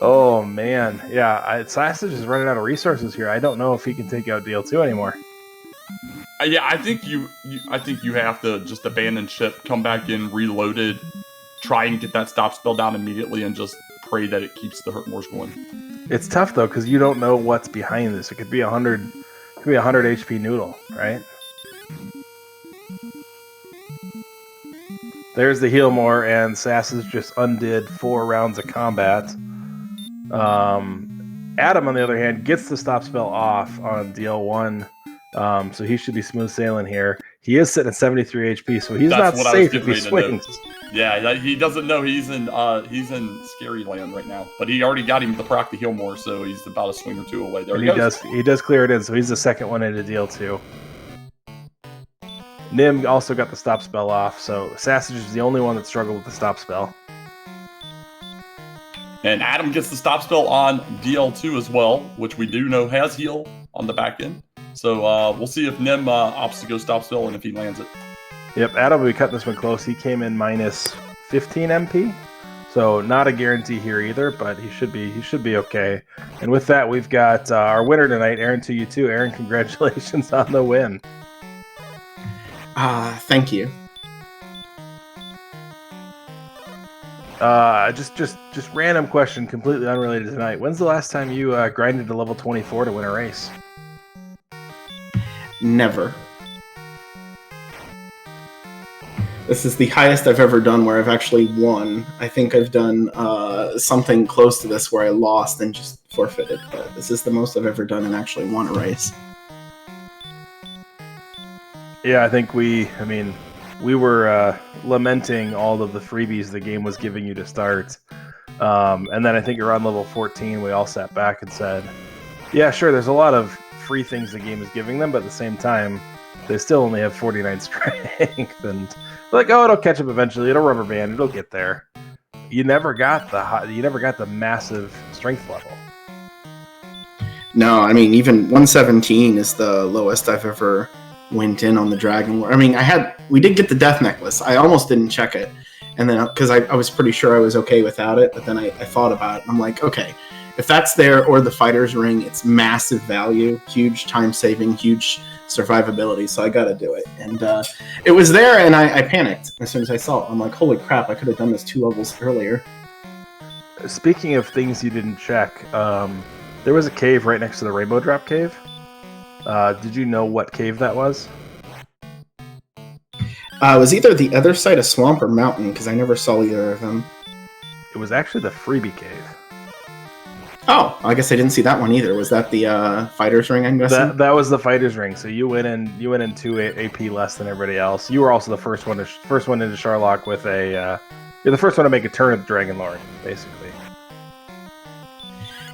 Oh man, yeah. Sassage is running out of resources here. I don't know if he can take out DL2 anymore. Yeah, I think you have to just abandon ship, come back in, reload it, try and get that stop spell down immediately, and just pray that it keeps the hurt mores going. It's tough though because you don't know what's behind this. It could be 100 HP noodle, right? There's the heal more, and Sassage just undid 4 rounds of combat. Adam, on the other hand, gets the stop spell off on DL1, so he should be smooth sailing here. He is sitting at 73 HP, so he's not safe if he swings. Yeah, he doesn't know he's in scary land right now, but he already got him the proc to heal more, so he's about a swing or 2 away. There he goes. He does clear it in, so he's the second one into DL2. Nim also got the stop spell off, so Sassage is the only one that struggled with the stop spell. And Adam gets the stop spell on DL2 as well, which we do know has heal on the back end. So we'll see if Nim opts to go stop spell and if he lands it. Yep, Adam will be cutting this one close. He came in minus 15 MP, so not a guarantee here either, but he should be okay. And with that, we've got our winner tonight, aaron2u2. Aaron, congratulations on the win. Thank you. Just random question, completely unrelated tonight. When's the last time you grinded to level 24 to win a race? Never. This is the highest I've ever done where I've actually won. I think I've done something close to this where I lost and just forfeited, but this is the most I've ever done and actually won a race. Yeah, I think we were lamenting all of the freebies the game was giving you to start. And then I think around level 14, we all sat back and said, yeah, sure, there's a lot of free things the game is giving them, but at the same time, they still only have 49 strength. And like, oh, it'll catch up eventually. It'll rubber band. It'll get there. You never got the massive strength level. No, I mean, even 117 is the lowest I've ever went in on the Dragon War. I mean, we did get the Death Necklace. I almost didn't check it. And then, because I was pretty sure I was okay without it, but then I thought about it, and I'm like, okay, if that's there, or the Fighter's Ring, it's massive value, huge time saving, huge survivability, so I gotta do it. And it was there, and I panicked as soon as I saw it. I'm like, holy crap, I could have done this 2 levels earlier. Speaking of things you didn't check, there was a cave right next to the Rainbow Drop Cave. Did you know what cave that was? It was either the other side of Swamp or Mountain, because I never saw either of them. It was actually the Freebie Cave. Oh, I guess I didn't see that one either. Was that the Fighter's Ring, I'm guessing? That was the Fighter's Ring. So you went in 2 AP less than everybody else. You were also the first one into Sharlock with a. You're the first one to make a turn at Dragon Lord, basically.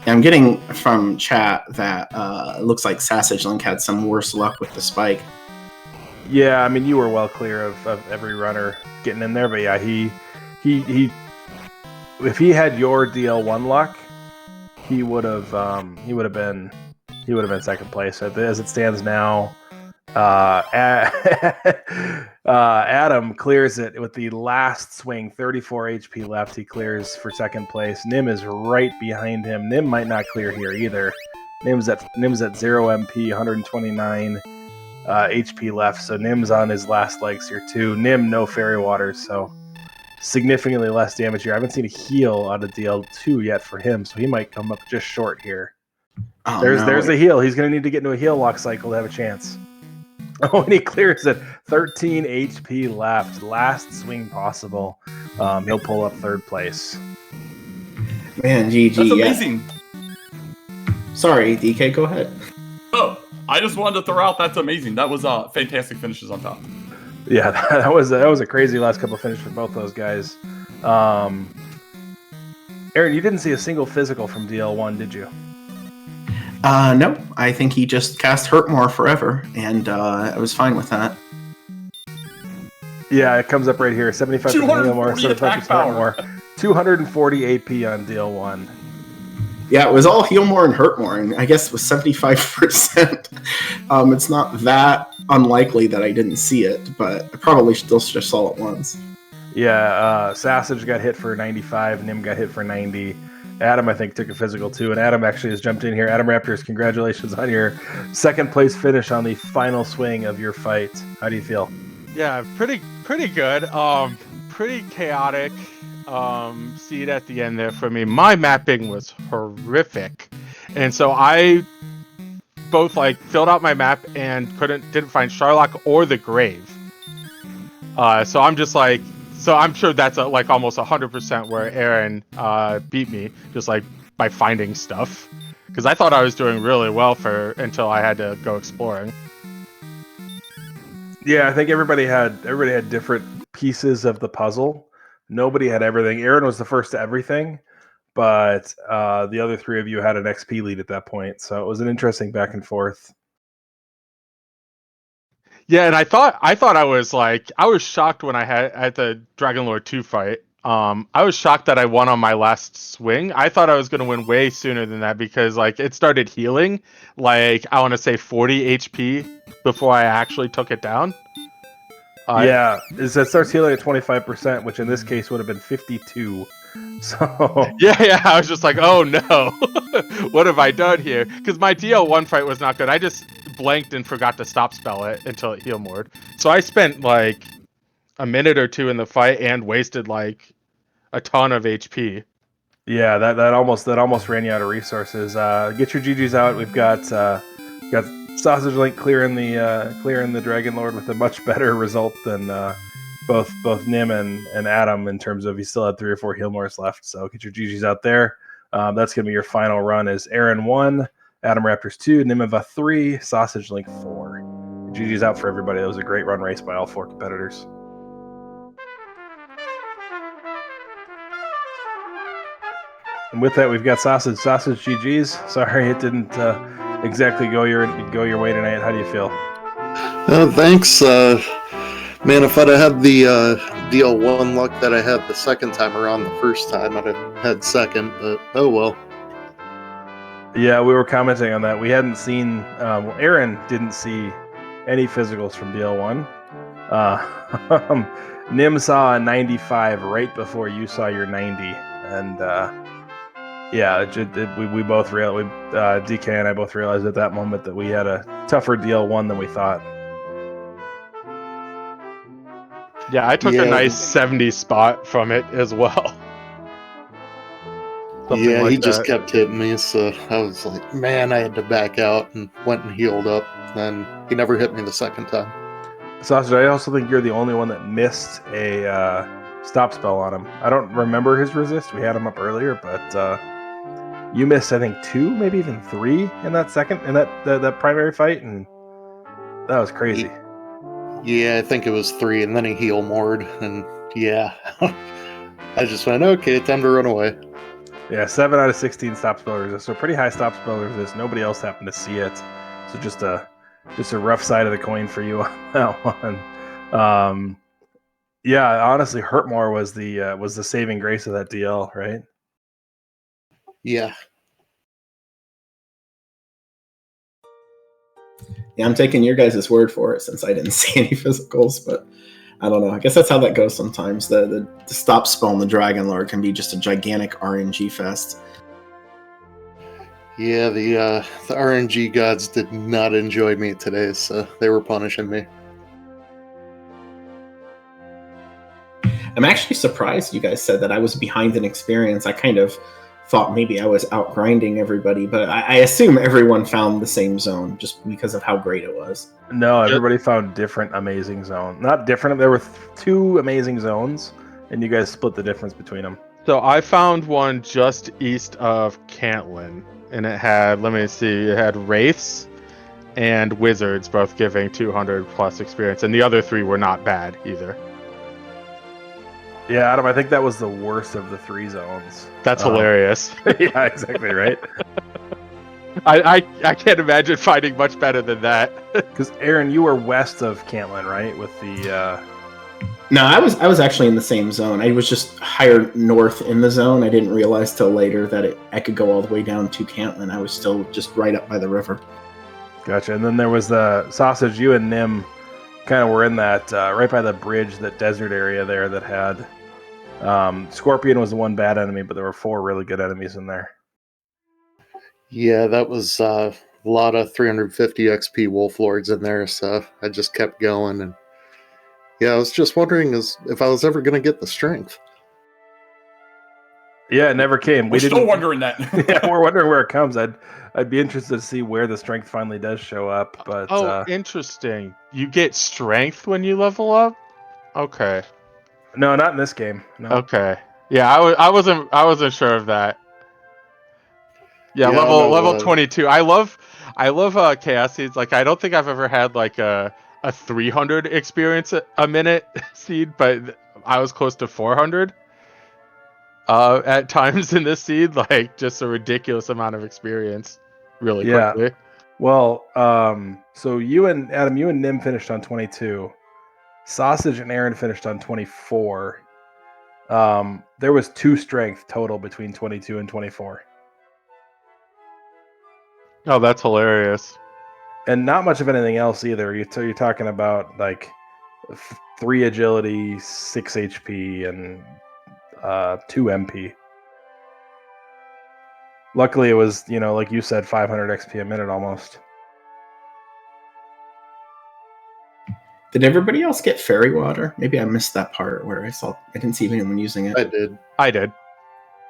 I'm getting from chat that it looks like Sassagelink had some worse luck with the spike. Yeah, I mean, you were well clear of every runner getting in there, but yeah, he if he had your DL1 luck, he would have been second place. As it stands now, Adam clears it with the last swing, 34 HP left. He clears for second place. Nim is right behind him. Nim might not clear here either. Nim's at 0 MP, 129 HP left. So Nim's on his last legs here too. Nim, no fairy waters, so significantly less damage here. I haven't seen a heal out of DL2 yet for him, so he might come up just short here. Oh, There's a heal. He's going to need to get into a heal lock cycle to have a chance. Oh, and he clears it. 13 HP left. Last swing possible. He'll pull up third place. Man, GG. That's amazing. Sorry, DK, go ahead. Oh, I just wanted to throw out that's amazing. That was fantastic finishes on top. Yeah, that was a crazy last couple of finishes for both those guys. Aaron, you didn't see a single physical from DL1, did you? No, I think he just cast Hurt More forever, and I was fine with that. Yeah, it comes up right here. 75% heal more, 75% more. 240 AP on DL1. Yeah, it was all heal more and hurt more, and I guess it was 75%. It's not that unlikely that I didn't see it, but I probably still just saw it once. Yeah, Sassage got hit for 95, Nim got hit for 90. Adam, I think, took a physical too, and Adam actually has jumped in here. Adam Raptors, congratulations on your second place finish on the final swing of your fight. How do you feel? Yeah, pretty good. Pretty chaotic. Seed at the end there for me. My mapping was horrific, and so I both filled out my map and didn't find Sharlock or the grave. So I'm just so I'm sure that's almost 100% where Aaron beat me just by finding stuff, because I thought I was doing really well until I had to go exploring. Yeah, I think everybody had different pieces of the puzzle. Nobody had everything. Aaron was the first to everything, but the other three of you had an XP lead at that point, so it was an interesting back and forth. Yeah, and I thought I was shocked when I had at the Dragon Lord 2 fight. I was shocked that I won on my last swing. I thought I was going to win way sooner than that, because it started healing I want to say 40 HP before I actually took it down. Yeah, it starts healing at 25%, which in this case would have been 52. So yeah, I was just oh no, what have I done here? Because my DL1 fight was not good. I just blanked and forgot to stop spell it until it heal moored. So I spent a minute or two in the fight and wasted a ton of HP. Yeah, that almost ran you out of resources. Get your GGs out. We've got Sassagelink clearing the Dragon Lord with a much better result than both Nim and Adam, in terms of he still had 3 or 4 heal mores left. So get your GGs out there. That's gonna be your final run. Is Aaron 1, Adam Raptors 2, Nimanva 3, Sassagelink 4. GGs out for everybody. That was a great run race by all 4 competitors. And with that, we've got Sausage GGs. Sorry, it didn't exactly go your way tonight. How do you feel? Thanks, man. If I'd have had the DL1 luck that I had the second time around the first time, I'd have had second. But oh well. Yeah, we were commenting on that. We hadn't seen. Aaron didn't see any physicals from DL1. Nim saw a 95 right before you saw your 90, and yeah, we both realized. DK and I both realized at that moment that we had a tougher DL1 than we thought. Yeah, I took a nice 70 spot from it as well. Yeah, he just kept hitting me, so I was like, man, I had to back out and went and healed up. Then he never hit me the second time. Sausage, I also think you're the only one that missed a stop spell on him. I don't remember his resist. We had him up earlier, but you missed, I think, 2, maybe even 3 in that primary fight, and that was crazy. Yeah, I think it was 3, and then he heal moored, and yeah, I just went, okay, time to run away. Yeah, 7 out of 16 stop spell resist. So pretty high stop spell resist. Nobody else happened to see it. So just a rough side of the coin for you on that one. Yeah, honestly, Hurt More was the saving grace of that DL, right? Yeah. Yeah, I'm taking your guys' word for it since I didn't see any physicals, but I don't know. I guess that's how that goes sometimes. The stop spell in the Dragon Lord can be just a gigantic RNG fest. Yeah, the RNG gods did not enjoy me today, so they were punishing me. I'm actually surprised you guys said that I was behind in experience. I kind of thought maybe I was out grinding everybody, but I assume everyone found the same zone just because of how great it was. No, everybody found different amazing zones. Not different. There were 2 amazing zones, and you guys split the difference between them. So I found one just east of Cantlin, and it had, let me see, it had Wraiths and Wizards both giving 200 plus experience, and the other 3 were not bad either. Yeah, Adam, I think that was the worst of the 3 zones. That's hilarious. Yeah, exactly, right? I can't imagine finding much better than that. Because Aaron, you were west of Cantlin, right? With the No, I was actually in the same zone. I was just higher north in the zone. I didn't realize till later that I could go all the way down to Cantlin. I was still just right up by the river. Gotcha. And then there was the Sausage. You and Nim kind of were in that right by the bridge, that desert area there that had Scorpion was the one bad enemy, but there were 4 really good enemies in there. Yeah, that was a lot of 350 XP Wolf Lords in there, so I just kept going. And yeah, I was just wondering if I was ever going to get the strength. Yeah, it never came. We're still wondering that. Yeah, we're wondering where it comes. I'd be interested to see where the strength finally does show up. But Interesting. You get strength when you level up? Okay. no, not in this game. No. Okay. Yeah, I wasn't sure of that. Yeah, Yeah, I don't know, level 22. I love Chaos Seeds. Like, I don't think I've ever had like a 300 experience a minute seed, but I was close to 400 at times in this seed. Like, just a ridiculous amount of experience really quickly. Well, so you and Adam, you and Nim finished on 22. Sausage and Aaron finished on 24. There was 2 strength total between 22 and 24. Oh, that's hilarious. And not much of anything else either. You're talking about like 3 agility, 6 HP, and 2 MP. Luckily, it was, like you said, 500 XP a minute almost. Did everybody else get fairy water? Maybe I missed that part where I didn't see anyone using it. I did.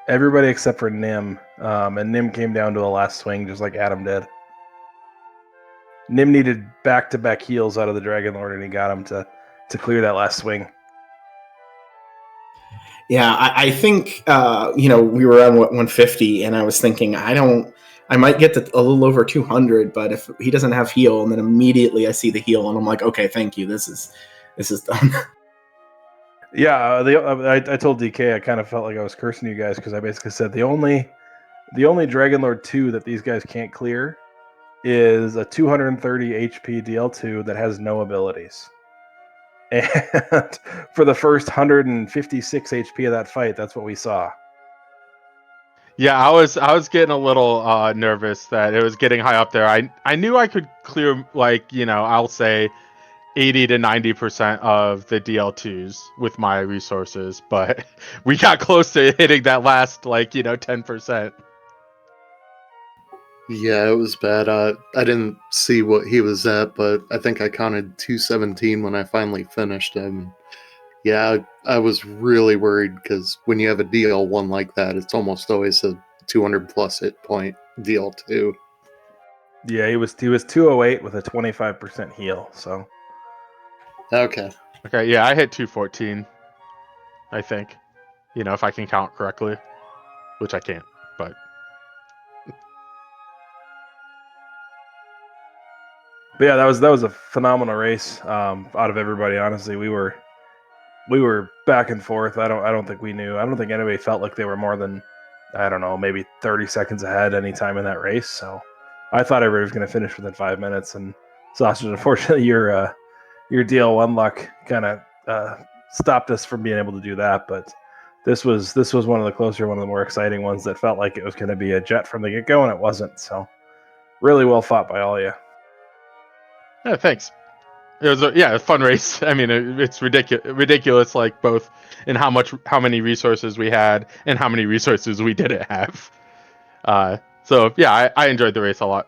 Everybody except for Nim. And Nim came down to the last swing just like Adam did. Nim needed back-to-back heals out of the Dragon Lord, and he got him to clear that last swing. Yeah, I think we were on 150, and I was thinking I might get to a little over 200, but if he doesn't have heal, and then immediately I see the heal, and I'm like, okay, thank you, this is done. Yeah, I told DK I kind of felt like I was cursing you guys because I basically said the only Dragon Lord 2 that these guys can't clear is a 230 HP DL2 that has no abilities. And for the first 156 HP of that fight, that's what we saw. Yeah, I was getting a little nervous that it was getting high up there. I knew I could clear, like, I'll say 80 to 90% of the DL2s with my resources, but we got close to hitting that last 10%. Yeah, it was bad. I didn't see what he was at, but I think I counted 217 when I finally finished him. Yeah, I was really worried because when you have a DL1 like that, it's almost always a 200 plus hit point DL2. Yeah, he was 208 with a 25% heal. So Okay, yeah, I hit 214. I think, if I can count correctly, which I can't, but yeah, that was a phenomenal race out of everybody. Honestly, we were back and forth. I don't think we knew. I don't think anybody felt like they were more than I don't know, maybe 30 seconds ahead any time in that race. So I thought everybody was going to finish within 5 minutes. And Sausage, unfortunately, your DL1 luck kind of stopped us from being able to do that. But this was one of the closer, one of the more exciting ones that felt like it was going to be a jet from the get-go, and it wasn't. So really well fought by all of you. Yeah, thanks. It was a fun race. I mean, it's ridiculous, like both in how many resources we had and how many resources we didn't have. So yeah, I enjoyed the race a lot.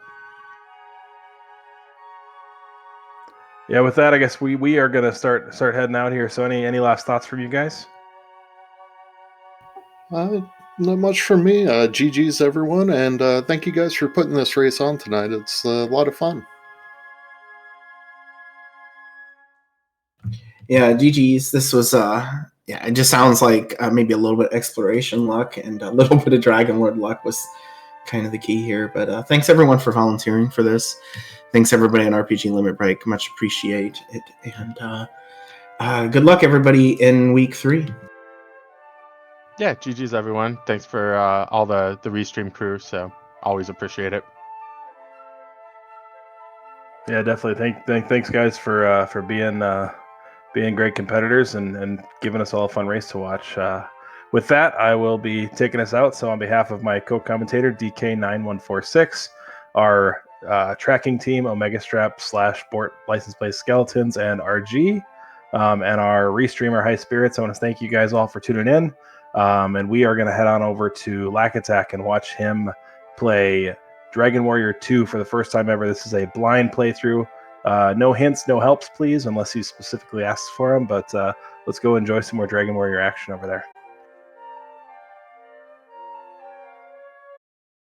Yeah, with that, I guess we are gonna start heading out here. So any last thoughts from you guys? Not much from me. GG's everyone, and thank you guys for putting this race on tonight. It's a lot of fun. Yeah, GG's. This was it just sounds like maybe a little bit of exploration luck and a little bit of Dragon Lord luck was kind of the key here. But thanks everyone for volunteering for this. Thanks everybody on RPG Limit Break. Much appreciate it. And good luck everybody in week 3. Yeah, GG's everyone. Thanks for all the restream crew. So always appreciate it. Yeah, definitely. Thanks guys for being great competitors and giving us all a fun race to watch. With that, I will be taking us out. So on behalf of my co-commentator DK9146, our tracking team Omega Strap / Bort License Plate Skeletons and RG, and our restreamer High Spirits, I want to thank you guys all for tuning in. And we are going to head on over to Lack Attack and watch him play Dragon Warrior 2 for the first time ever. This is a blind playthrough. No hints, no helps, please, unless he specifically asks for them. But let's go enjoy some more Dragon Warrior action over there.